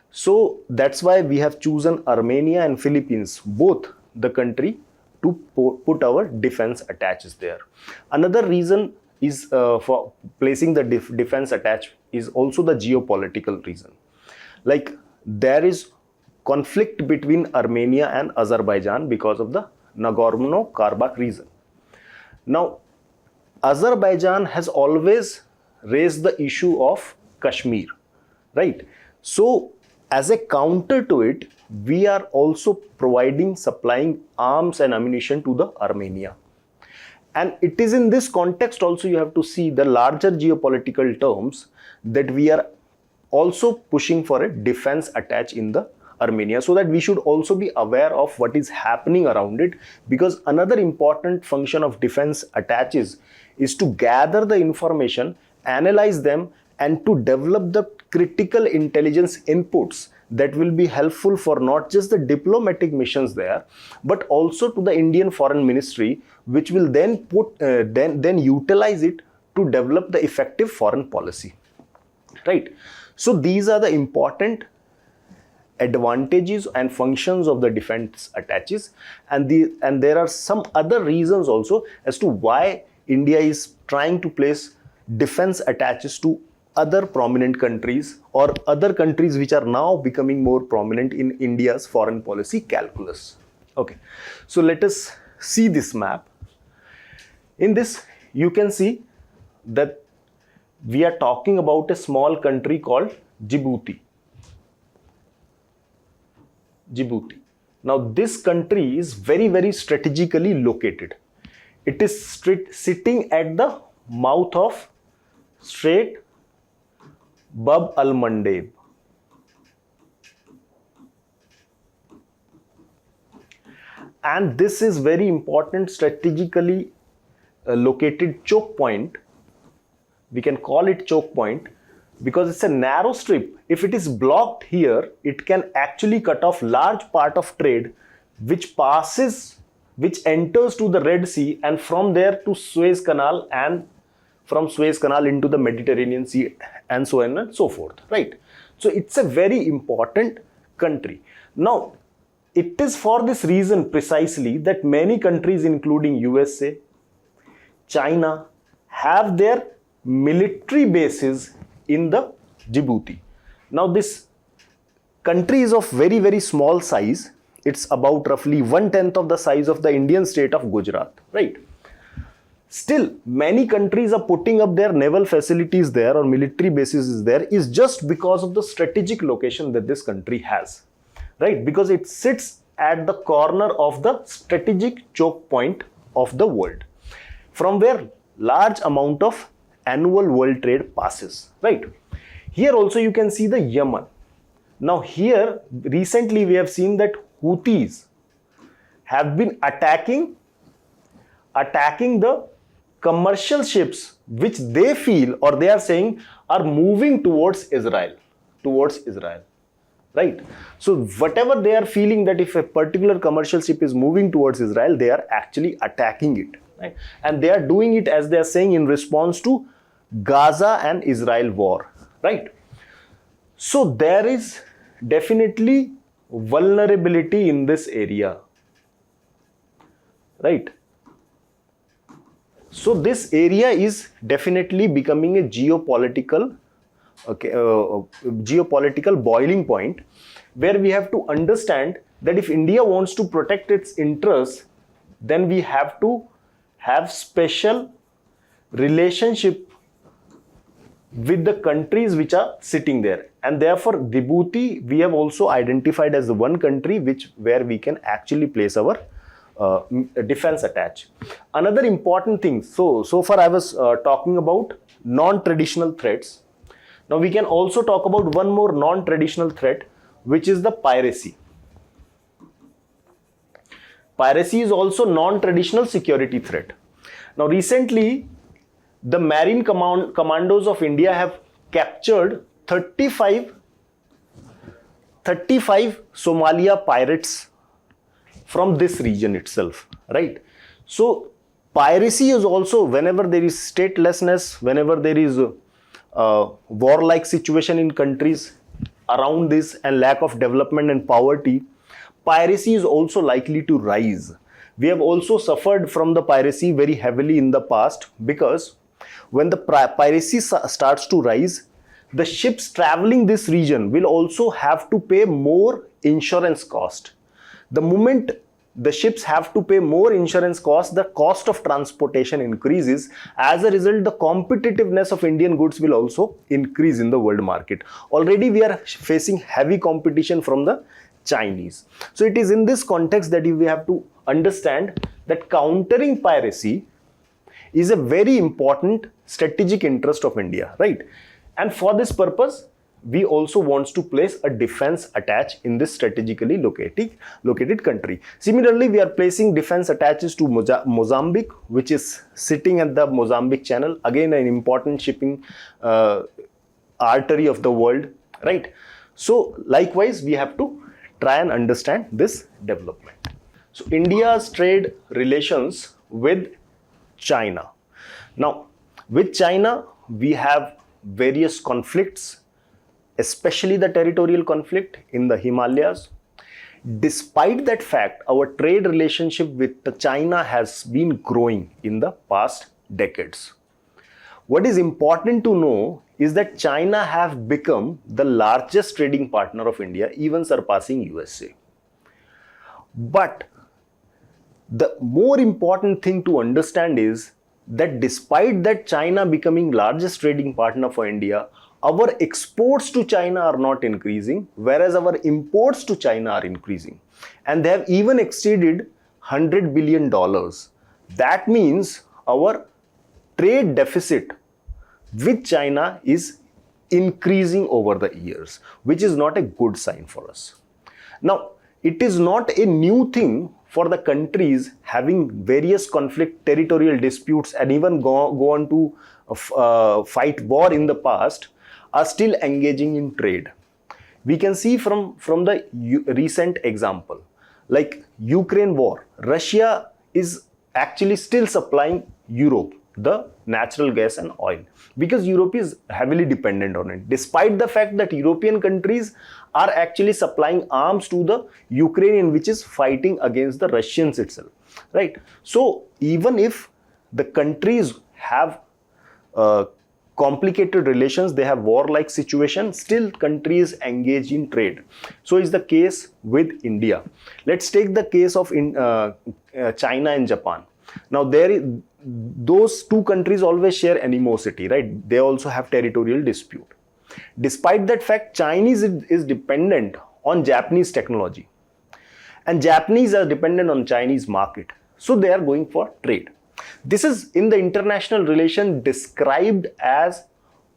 So that's why we have chosen Armenia and Philippines, both the country, to put our defense attaches there. Another reason is for placing the defense attach is also the geopolitical reason. Like, there is conflict between Armenia and Azerbaijan because of the Nagorno-Karabakh region. Now, Azerbaijan has always raised the issue of Kashmir, right? So, as a counter to it, we are also supplying arms and ammunition to the Armenia. And it is in this context also you have to see the larger geopolitical terms that we are also pushing for a defense attach in the Armenia, so that we should also be aware of what is happening around it, because another important function of defense attaches is to gather the information, analyze them, and to develop the critical intelligence inputs that will be helpful for not just the diplomatic missions there, but also to the Indian Foreign Ministry, which will then utilize it to develop the effective foreign policy, right? So these are the important advantages and functions of the defense attaches, and there are some other reasons also as to why India is trying to place defense attaches to other prominent countries, or other countries which are now becoming more prominent in India's foreign policy calculus. Okay, so let us see this map. In this, you can see that we are talking about a small country called Djibouti. Now, this country is very, very strategically located. It is sitting at the mouth of Strait Bab al-Mandeb. And this is very important strategically located choke point. We can call it choke point because it's a narrow strip. If it is blocked here, it can actually cut off large part of trade which enters to the Red Sea, and from there to Suez Canal, and from Suez Canal into the Mediterranean Sea, and so on and so forth, right? So it's a very important country. Now, it is for this reason precisely that many countries, including USA, China, have their military bases in the Djibouti. Now, this country is of very, very small size. It's about roughly 1/10 of the size of the Indian state of Gujarat, right? Still, many countries are putting up their naval facilities there, or military bases is there, is just because of the strategic location that this country has. right? Because it sits at the corner of the strategic choke point of the world, from where large amount of annual world trade passes, right? Here also you can see the Yemen. Now here recently we have seen that Houthis have been attacking the commercial ships which they feel, or they are saying, are moving towards Israel, right? So whatever they are feeling, that if a particular commercial ship is moving towards Israel, they are actually attacking it, right? And they are doing it, as they are saying, in response to Gaza and Israel war, right? So there is definitely vulnerability in this area, right? So this area is definitely becoming a geopolitical boiling point, where we have to understand that if India wants to protect its interests, then we have to have special relationship with the countries which are sitting there. And therefore Djibouti we have also identified as the one country where we can actually place our defense attach. Another important thing, so far I was talking about non-traditional threats. Now we can also talk about one more non-traditional threat, which is the piracy. Piracy is also non-traditional security threat. Now recently the Marine Commandos of India have captured 35 Somalia pirates from this region itself, right? So piracy is also, whenever there is statelessness, whenever there is a warlike situation in countries around this, and lack of development and poverty, piracy is also likely to rise. We have also suffered from the piracy very heavily in the past, because when the piracy starts to rise, the ships traveling this region will also have to pay more insurance cost. The moment the ships have to pay more insurance cost, the cost of transportation increases. As a result, the competitiveness of Indian goods will also increase in the world market. Already we are facing heavy competition from the Chinese. So it is in this context that we have to understand that countering piracy is a very important strategic interest of India, right? And for this purpose, we also want to place a defense attach in this strategically located country. Similarly, we are placing defense attaches to Mozambique, which is sitting at the Mozambique Channel, again an important shipping artery of the world, right? So likewise, we have to try and understand this development. So India's trade relations with China. Now, with China, we have various conflicts, especially the territorial conflict in the Himalayas. Despite that fact, our trade relationship with China has been growing in the past decades. What is important to know is that China have become the largest trading partner of India, even surpassing USA. But the more important thing to understand is that despite that China becoming largest trading partner for India, our exports to China are not increasing, whereas our imports to China are increasing. And they have even exceeded $100 billion. That means our trade deficit with China is increasing over the years, which is not a good sign for us. Now, it is not a new thing for the countries having various conflict, territorial disputes, and even go on to fight war in the past, are still engaging in trade. We can see from the recent example, like Ukraine war, Russia is actually still supplying Europe the natural gas and oil, because Europe is heavily dependent on it, despite the fact that European countries are actually supplying arms to the Ukrainian, which is fighting against the Russians itself, right? So even if the countries have complicated relations, they have war-like situation, still countries engage in trade. So is the case with India. Let's take the case of China and Japan. Now those two countries always share animosity, right? They also have territorial dispute. Despite that fact, Chinese is dependent on Japanese technology. And Japanese are dependent on Chinese market. So they are going for trade. This is in the international relation described as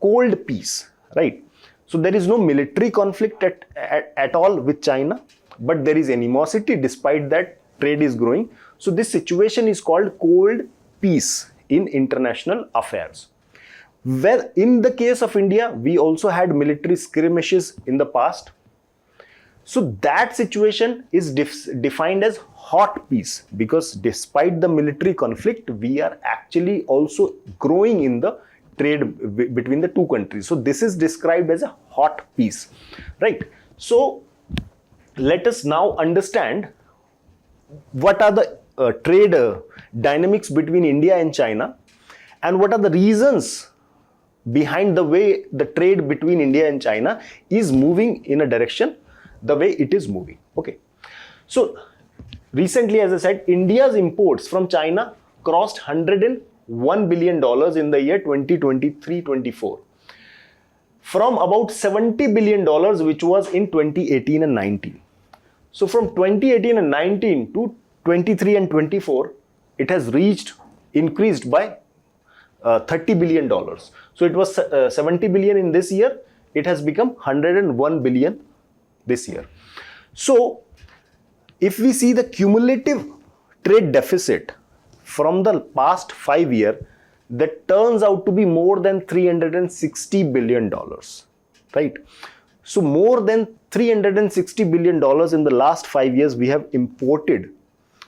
cold peace, right? So there is no military conflict at all with China, but there is animosity. Despite that, trade is growing. So this situation is called cold peace in international affairs. Where in the case of India, we also had military skirmishes in the past. So that situation is defined as hot peace, because despite the military conflict, we are actually also growing in the trade between the two countries. So this is described as a hot peace, right? So let us now understand what are the trade dynamics between India and China, and what are the reasons behind the way the trade between India and China is moving in a direction the way it is moving. Okay. So recently, as I said, India's imports from China crossed $101 billion in the year 2023-24 from about $70 billion which was in 2018 and 19. So from 2018 and 19 to 23 and 24, it has increased by $30 billion. So it was 70 billion in this year. It has become 101 billion this year. So if we see the cumulative trade deficit from the past 5 years, that turns out to be more than $360 billion, right? So more than $360 billion in the last 5 years we have imported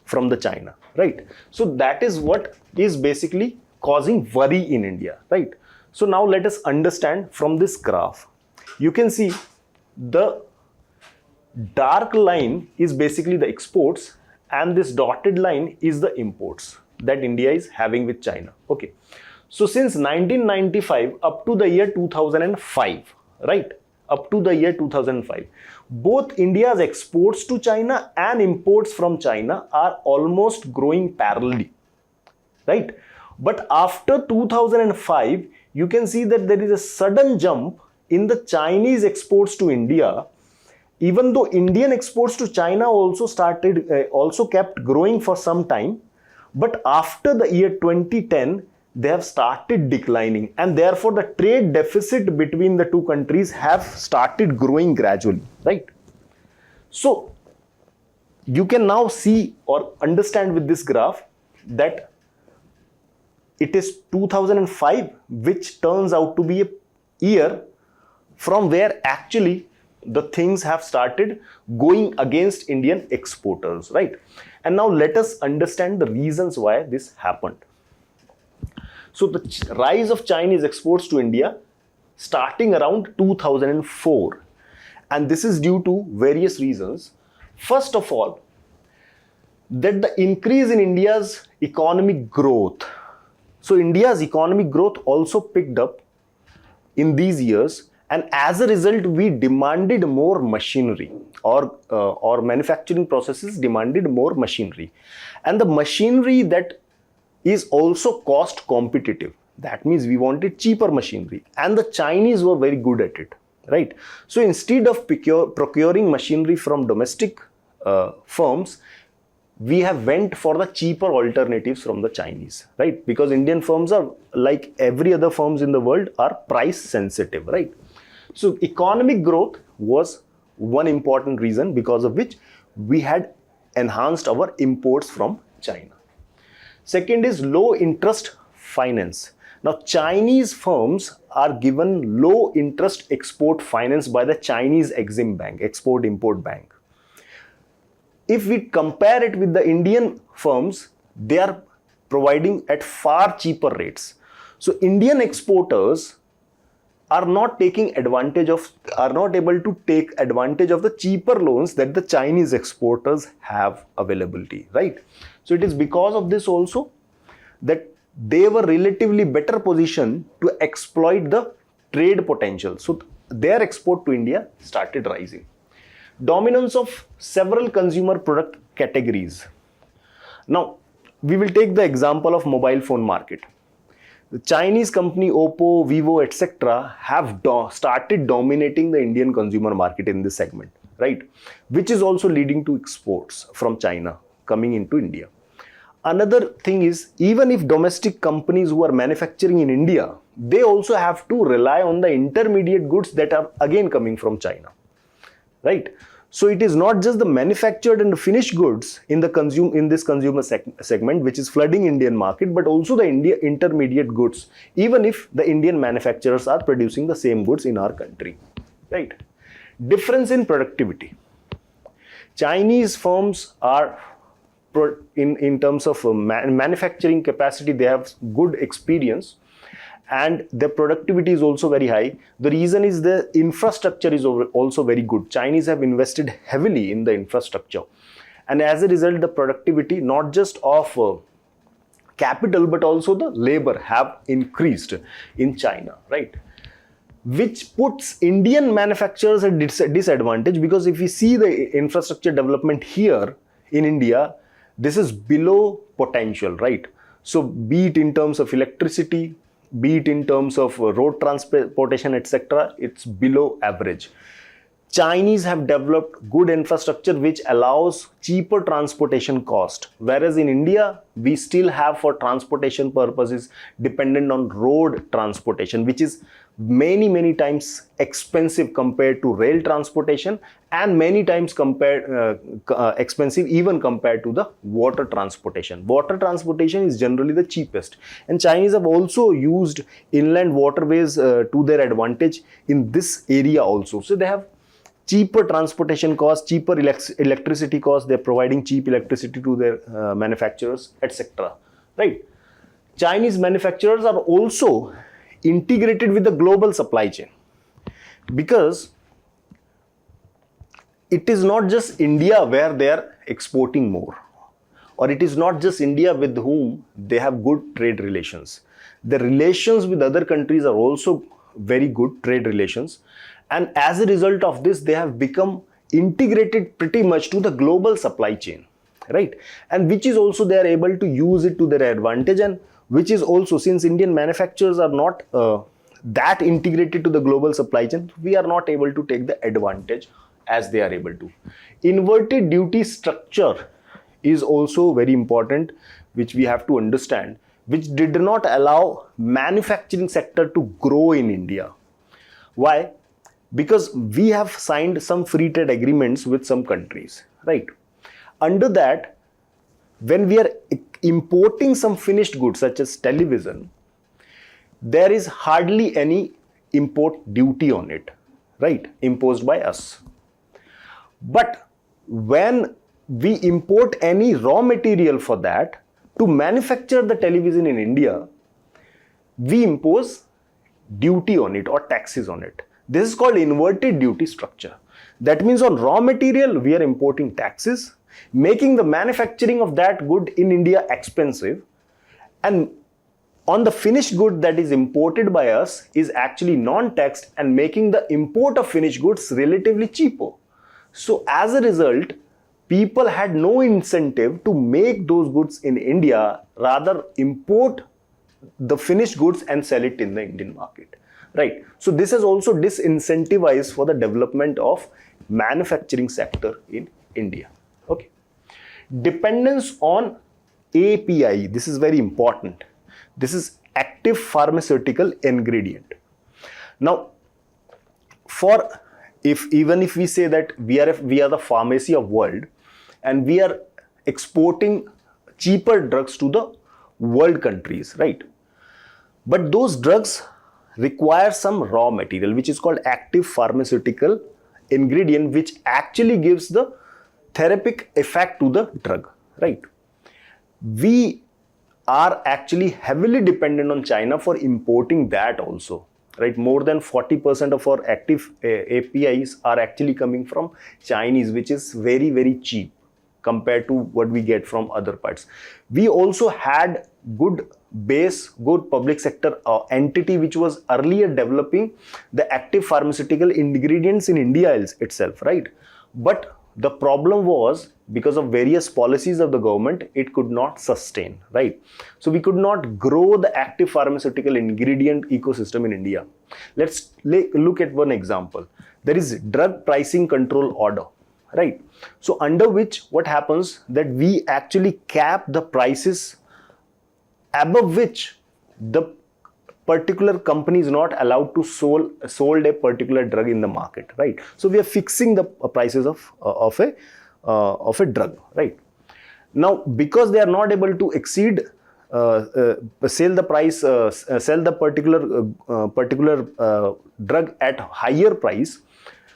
from the China, right? So that is what is basically causing worry in India, right? So now let us understand from this graph. You can see the dark line is basically the exports, and this dotted line is the imports that India is having with China. Okay. So since 1995 up to the year 2005, right? Up to the year 2005, both India's exports to China and imports from China are almost growing parallelly, right? But after 2005, you can see that there is a sudden jump in the Chinese exports to India, even though Indian exports to China also kept growing for some time. But after the year 2010, they have started declining, and therefore the trade deficit between the two countries have started growing gradually, right? So you can now see or understand with this graph that it is 2005 which turns out to be a year from where actually the things have started going against Indian exporters, right? And now let us understand the reasons why this happened. So the rise of Chinese exports to India starting around 2004, and this is due to various reasons. First of all, that the increase in India's economic growth. So India's economic growth also picked up in these years, and as a result we demanded more machinery, or manufacturing processes demanded more machinery, and the machinery that is also cost competitive. That means we wanted cheaper machinery, and the Chinese were very good at it, right? So instead of procuring machinery from domestic firms, we have went for the cheaper alternatives from the Chinese, right? Because Indian firms are, like every other firms in the world, are price sensitive, right? So economic growth was one important reason because of which we had enhanced our imports from China. Second is low interest finance. Now Chinese firms are given low interest export finance by the Chinese Exim Bank, Export Import Bank. If we compare it with the Indian firms, they are providing at far cheaper rates. So Indian exporters are not able to take advantage of the cheaper loans that the Chinese exporters have availability, right? So it is because of this also that they were relatively better positioned to exploit the trade potential. So their export to India started rising. Dominance of several consumer product categories. Now, we will take the example of mobile phone market. The Chinese company Oppo, Vivo, etc. have started dominating the Indian consumer market in this segment, right? Which is also leading to exports from China coming into India. Another thing is, even if domestic companies who are manufacturing in India, they also have to rely on the intermediate goods that are again coming from China, right? So it is not just the manufactured and finished goods in this consumer segment which is flooding Indian market, but also the intermediate goods, even if the Indian manufacturers are producing the same goods in our country, right? Difference in productivity. Chinese firms are in terms of manufacturing capacity, they have good experience and their productivity is also very high. The reason is the infrastructure is also very good. Chinese have invested heavily in the infrastructure, and as a result the productivity not just of capital but also the labor have increased in China, right? Which puts Indian manufacturers at disadvantage, because if we see the infrastructure development here in India, this is below potential, right? So be it in terms of electricity, be it in terms of road transportation, etc., it's below average. Chinese have developed good infrastructure which allows cheaper transportation cost, whereas in India we still have, for transportation purposes, dependent on road transportation, which is many times expensive compared to rail transportation, and many times expensive even compared to the water transportation. Water transportation is generally the cheapest, and Chinese have also used inland waterways to their advantage in this area also. So they have cheaper transportation costs, cheaper electricity costs, they're providing cheap electricity to their manufacturers, etc., right? Chinese manufacturers are also integrated with the global supply chain, because it is not just India where they are exporting more, or it is not just India with whom they have good trade relations. The relations with other countries are also very good trade relations, and as a result of this they have become integrated pretty much to the global supply chain, right? And which is also they are able to use it to their advantage, and which is also, since Indian manufacturers are not that integrated to the global supply chain, we are not able to take the advantage as they are able to. Inverted duty structure is also very important, which we have to understand, which did not allow manufacturing sector to grow in India. Why? Because we have signed some free trade agreements with some countries, right? Under that, when we are importing some finished goods such as television, there is hardly any import duty on it, right, imposed by us. But when we import any raw material for that to manufacture the television in India, we impose duty on it or taxes on it. This is called inverted duty structure. That means on raw material we are importing taxes, making the manufacturing of that good in India expensive, and on the finished good that is imported by us is actually non-taxed and making the import of finished goods relatively cheaper. So as a result, people had no incentive to make those goods in India, rather import the finished goods and sell it in the Indian market, right? So this is also disincentivized for the development of manufacturing sector in India. Okay. Dependence on API, this is very important. This is active pharmaceutical ingredient. Now, even if we say that we are the pharmacy of world and we are exporting cheaper drugs to the world countries, right? But those drugs require some raw material which is called active pharmaceutical ingredient, which actually gives the therapeutic effect to the drug, right? We are actually heavily dependent on China for importing that also, right? More than 40% of our active APIs are actually coming from Chinese, which is very cheap compared to what we get from other parts. We also had good public sector entity which was earlier developing the active pharmaceutical ingredients in India itself, right? But the problem was because of various policies of the government, it could not sustain, right? So we could not grow the active pharmaceutical ingredient ecosystem in India. Let's look at one example. There is drug pricing control order, right? So under which what happens that we actually cap the prices above which the particular company is not allowed to sold a particular drug in the market, right? So we are fixing the prices of a drug, right? Now because they are not able to exceed sell the particular drug at higher price,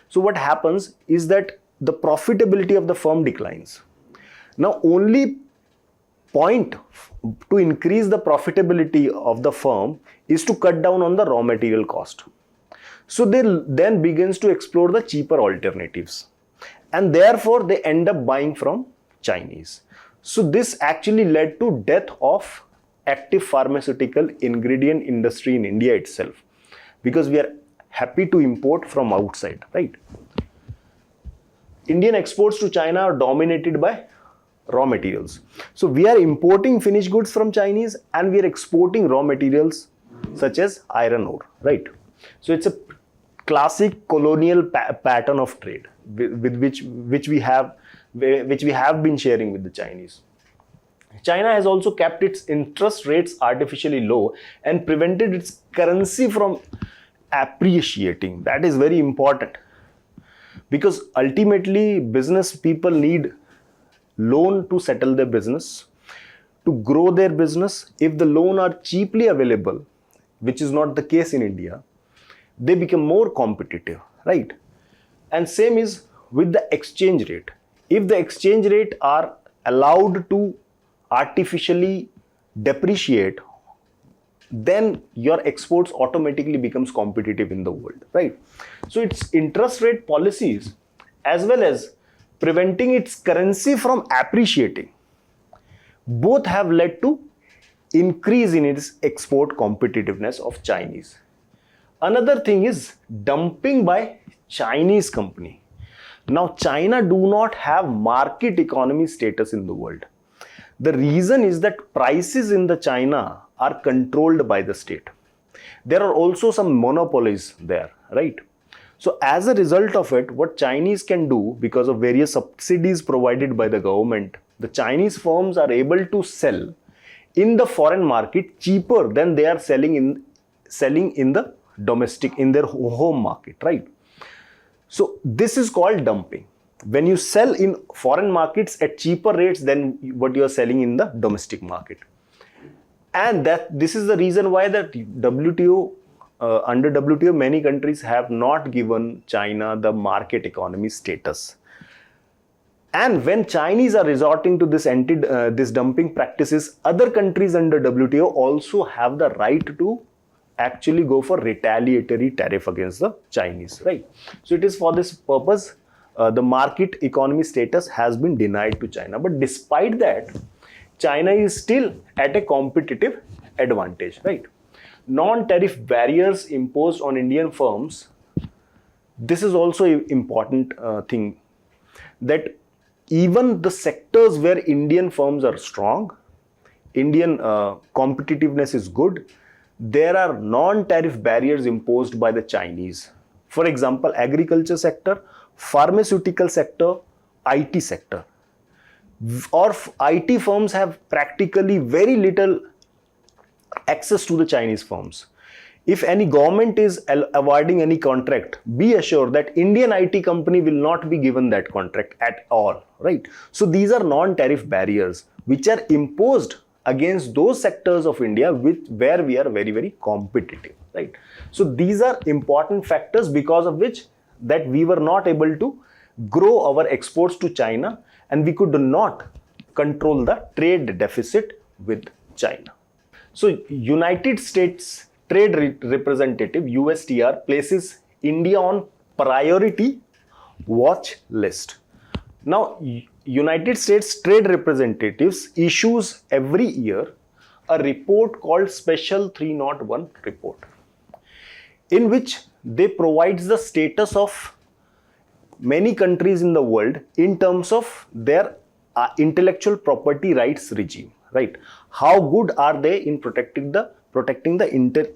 so what happens is that the profitability of the firm declines. Now only point to increase the profitability of the firm is to cut down on the raw material cost. So they then begins to explore the cheaper alternatives, and therefore they end up buying from Chinese. So this actually led to death of active pharmaceutical ingredient industry in India itself, because we are happy to import from outside, right? Indian exports to China are dominated by raw materials. So we are importing finished goods from Chinese and we are exporting raw materials such as iron ore, right? So it's a classic colonial pattern of trade with which we have been sharing with the Chinese. China has also kept its interest rates artificially low and prevented its currency from appreciating. That is very important, because ultimately business people need loan to settle their business, to grow their business. If the loan are cheaply available, which is not the case in India, they become more competitive, right? And same is with the exchange rate. If the exchange rate are allowed to artificially depreciate, then your exports automatically becomes competitive in the world, right? So it's interest rate policies as well as preventing its currency from appreciating, both have led to increase in its export competitiveness of Chinese. Another thing is dumping by Chinese company. Now China do not have market economy status in the world. The reason is that prices in the China are controlled by the state. There are also some monopolies there, right? So as a result of it, what Chinese can do, because of various subsidies provided by the government, the Chinese firms are able to sell in the foreign market cheaper than they are selling in the domestic, in their home market, right? So this is called dumping. When you sell in foreign markets at cheaper rates than what you are selling in the domestic market. And this is the reason why that WTO, under WTO, many countries have not given China the market economy status. And when Chinese are resorting to this dumping practices, other countries under WTO also have the right to actually go for retaliatory tariff against the Chinese, right? So it is for this purpose the market economy status has been denied to China. But despite that, China is still at a competitive advantage, right? Non-tariff barriers imposed on Indian firms. This is also an important thing, that even the sectors where Indian firms are strong, Indian competitiveness is good, there are non-tariff barriers imposed by the Chinese. For example, agriculture sector, pharmaceutical sector, IT sector. Or IT firms have practically very little access to the Chinese firms. If any government is awarding any contract, be assured that Indian IT company will not be given that contract at all, right? So these are non-tariff barriers which are imposed against those sectors of India where we are very, very competitive, right? So these are important factors because of which that we were not able to grow our exports to China, and we could not control the trade deficit with China. So United States Trade Representative USTR places India on priority watch list. Now United States Trade Representatives issues every year a report called Special 301 report, in which they provides the status of many countries in the world in terms of their intellectual property rights regime, right? How good are they in protecting the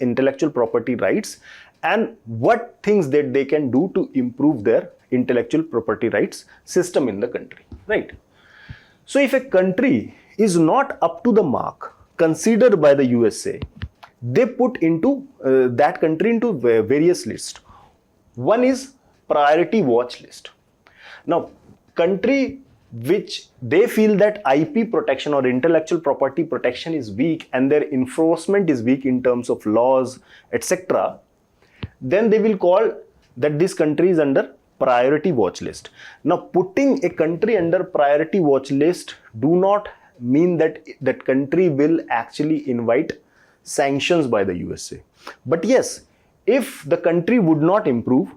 intellectual property rights, and what things that they can do to improve their intellectual property rights system in the country, right? So if a country is not up to the mark considered by the USA, they put into that country into various lists. One is priority watch list. Now, country which they feel that IP protection or intellectual property protection is weak and their enforcement is weak in terms of laws, etc., then they will call that this country is under priority watch list. Now, putting a country under priority watch list do not mean that that country will actually invite sanctions by the USA. But yes, if the country would not improve,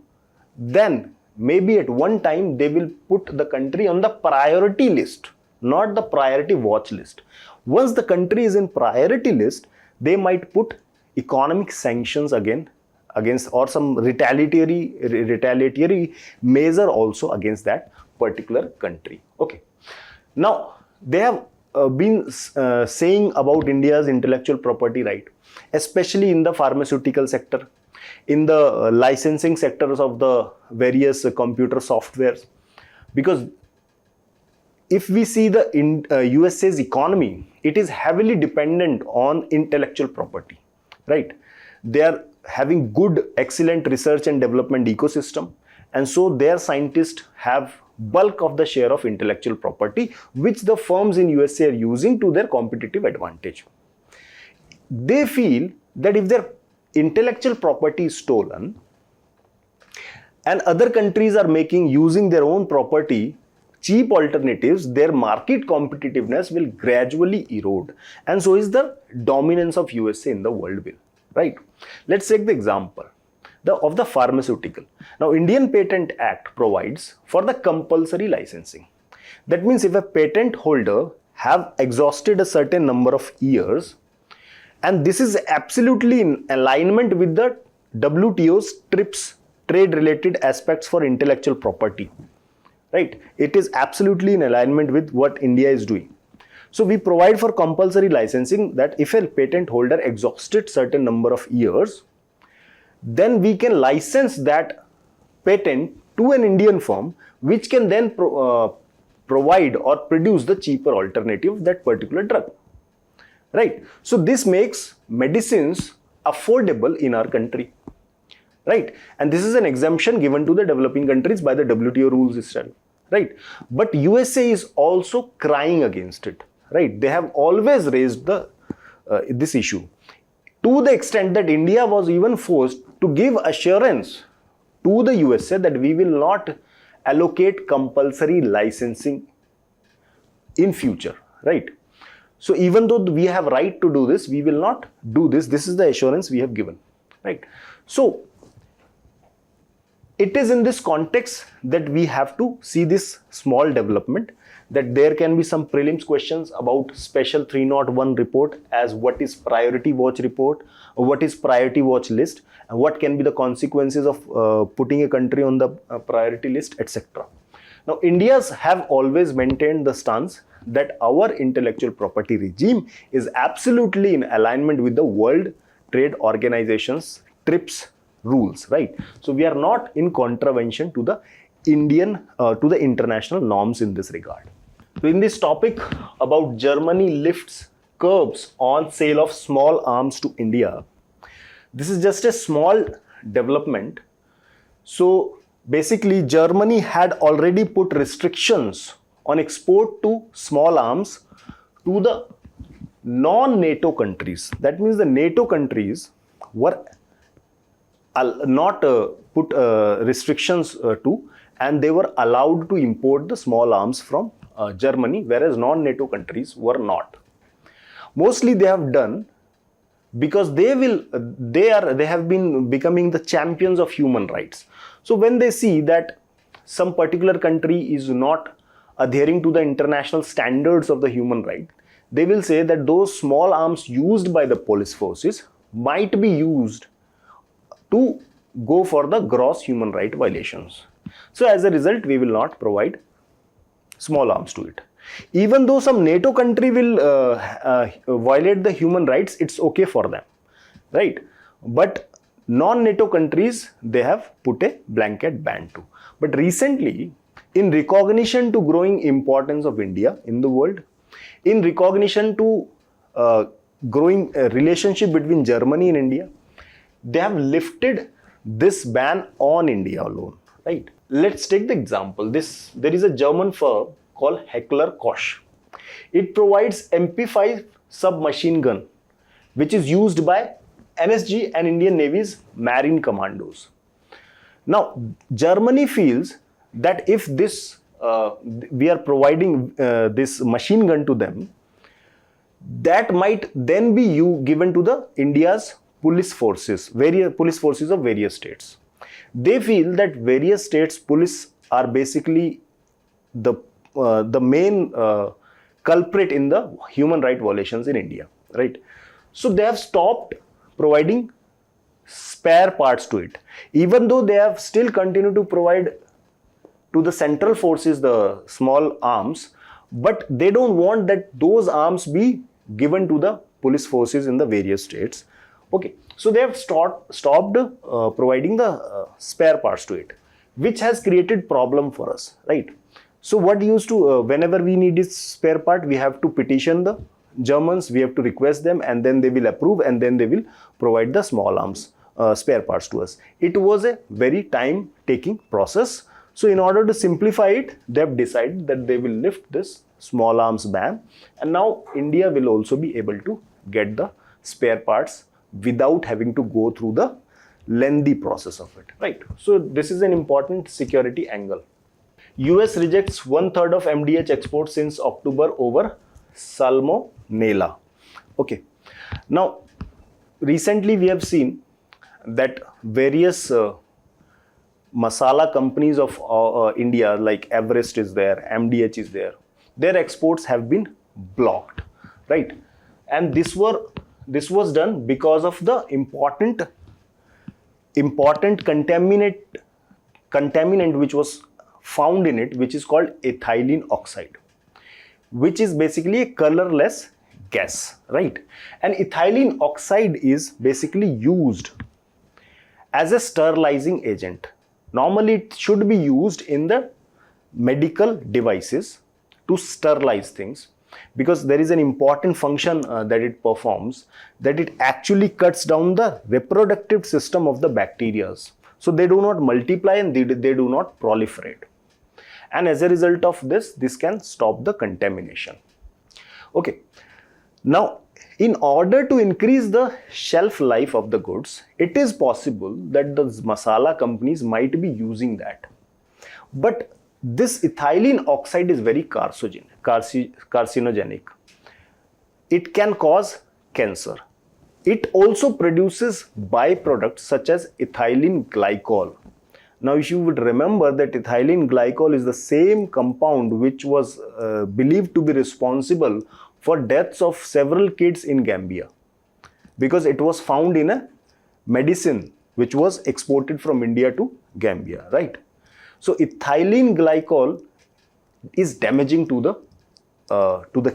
then maybe at one time they will put the country on the priority list, not the priority watch list. Once the country is in priority list, they might put economic sanctions against or some retaliatory measure also against that particular country. Okay. Now, they have been saying about India's intellectual property right, especially in the pharmaceutical sector, in the licensing sectors of the various computer softwares. Because if we see the USA's economy, it is heavily dependent on intellectual property, right? They are having good, excellent research and development ecosystem, and so their scientists have bulk of the share of intellectual property which the firms in USA are using to their competitive advantage. They feel that if their intellectual property is stolen and other countries are using their own property, cheap alternatives, their market competitiveness will gradually erode, and so is the dominance of USA in the world will, right? Let's take the example of the pharmaceutical. Now, Indian Patent Act provides for the compulsory licensing. That means if a patent holder have exhausted a certain number of years, and this is absolutely in alignment with the WTO's TRIPS, trade related aspects for intellectual property, right? It is absolutely in alignment with what India is doing. So we provide for compulsory licensing that if a patent holder exhausted certain number of years, then we can license that patent to an Indian firm which can then provide or produce the cheaper alternative of that particular drug, right? So this makes medicines affordable in our country, right? And this is an exemption given to the developing countries by the WTO rules itself, right? But USA is also crying against it, right? They have always raised this issue to the extent that India was even forced to give assurance to the USA that we will not allocate compulsory licensing in future, right? So even though we have right to do this, we will not do this. This is the assurance we have given, right? So it is in this context that we have to see this small development, that there can be some prelims questions about special 301 report as what is priority watch report, or what is priority watch list, and what can be the consequences of putting a country on the priority list, etc. Now, India's have always maintained the stance that our intellectual property regime is absolutely in alignment with the World Trade Organization's TRIPS rules, right? So we are not in contravention to the international norms in this regard. So in this topic about Germany lifts curbs on sale of small arms to India, this is just a small development. So basically Germany had already put restrictions on export to small arms to the non-NATO countries. That means the NATO countries were not put restrictions to, and they were allowed to import the small arms from Germany, whereas non-NATO countries were not. Mostly they have done because they have been becoming the champions of human rights. So when they see that some particular country is not adhering to the international standards of the human right, they will say that those small arms used by the police forces might be used to go for the gross human right violations. So as a result, we will not provide small arms to it. Even though some NATO country will violate the human rights, it's okay for them, right? But non-NATO countries, they have put a blanket ban to. But recently, in recognition to growing importance of India in the world, in recognition to growing relationship between Germany and India, they have lifted this ban on India alone, right? Let's take the example. There is a German firm called Heckler Koch. It provides MP5 submachine gun, which is used by NSG and Indian Navy's Marine Commandos. Now, Germany feels that if we are providing this machine gun to them, that might then be given to the India's police forces, various police forces of various states. They feel that various states' police are basically the main culprit in the human right violations in India, right? So they have stopped providing spare parts to it, even though they have still continued to provide to the central forces the small arms, but they don't want that those arms be given to the police forces in the various states. Okay, so they have stopped providing the spare parts to it, which has created problem for us, right? So what used to, whenever we need this spare part, we have to petition the Germans, we have to request them, and then they will approve, and then they will provide the small arms spare parts to us. It was a very time-taking process. So in order to simplify it, they have decided that they will lift this small arms ban, and now India will also be able to get the spare parts without having to go through the lengthy process of it, right? So this is an important security angle. US rejects 1/3 of MDH exports since October over Salmonella. Okay. Now, recently we have seen that various masala companies of India, like Everest is there, MDH is there, their exports have been blocked, right? And this was done because of the important contaminant which was found in it, which is called ethylene oxide, which is basically a colorless gas, right? And ethylene oxide is basically used as a sterilizing agent. Normally, it should be used in the medical devices to sterilize things, because there is an important function that it performs, that it actually cuts down the reproductive system of the bacteria. So they do not multiply and they do not proliferate. And as a result of this can stop the contamination. Okay. Now, in order to increase the shelf life of the goods, it is possible that the masala companies might be using that. But this ethylene oxide is very carcinogenic. It can cause cancer. It also produces byproducts such as ethylene glycol. Now, if you would remember that ethylene glycol is the same compound which was believed to be responsible for deaths of several kids in Gambia, because it was found in a medicine which was exported from India to Gambia, right? So ethylene glycol is damaging to the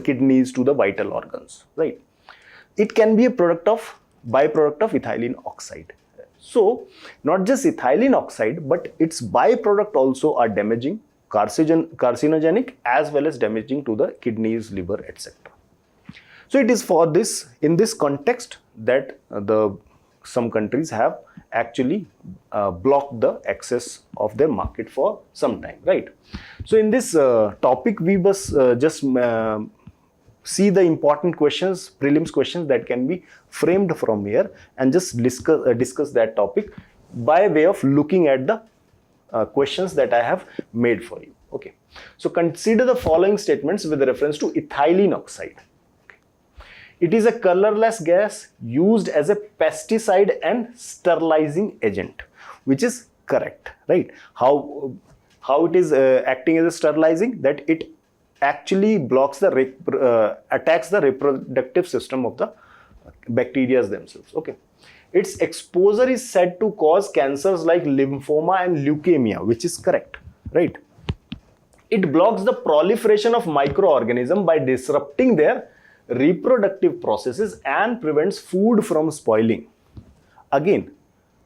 kidneys, to the vital organs, right? It can be a byproduct of ethylene oxide. So not just ethylene oxide, but its byproduct also are damaging, carcinogenic, as well as damaging to the kidneys, liver, etc. So it is for this, in this context, that some countries have actually blocked the access of their market for some time, right? So in this topic, we must just see the important questions, prelims questions that can be framed from here, and just discuss that topic by way of looking at the questions that I have made for you. Okay. So consider the following statements with reference to ethylene oxide. Okay. It is a colorless gas used as a pesticide and sterilizing agent, which is correct, right? How it is acting as a sterilizing, that it actually blocks attacks the reproductive system of the bacteria themselves. Okay. its exposure is said to cause cancers like lymphoma and leukemia, which is correct, right? It blocks the proliferation of microorganisms by disrupting their reproductive processes and prevents food from spoiling. Again,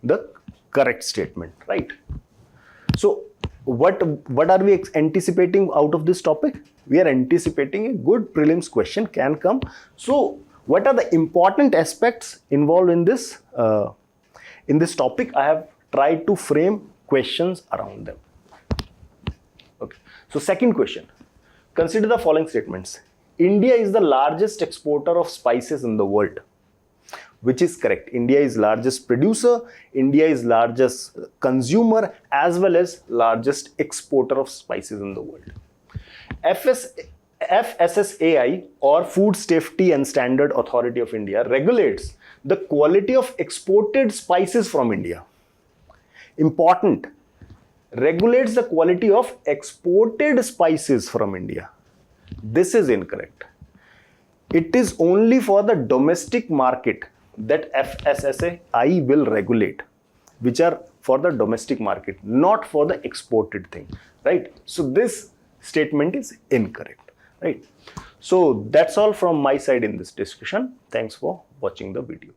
the correct statement, right? So what are we anticipating out of this topic? We are anticipating a good prelims question can come. So what are the important aspects involved in this topic? I have tried to frame questions around them. Okay. So second question, consider the following statements. India is the largest exporter of spices in the world, which is correct. India is largest producer, India is largest consumer, as well as largest exporter of spices in the world. FSSAI, or Food Safety and Standard Authority of India, regulates the quality of exported spices from India. Important. Regulates the quality of exported spices from India. This is incorrect. It is only for the domestic market that FSSAI will regulate, which are for the domestic market, not for the exported thing, right? So this statement is incorrect, right? So that's all from my side in this discussion. Thanks for watching the video.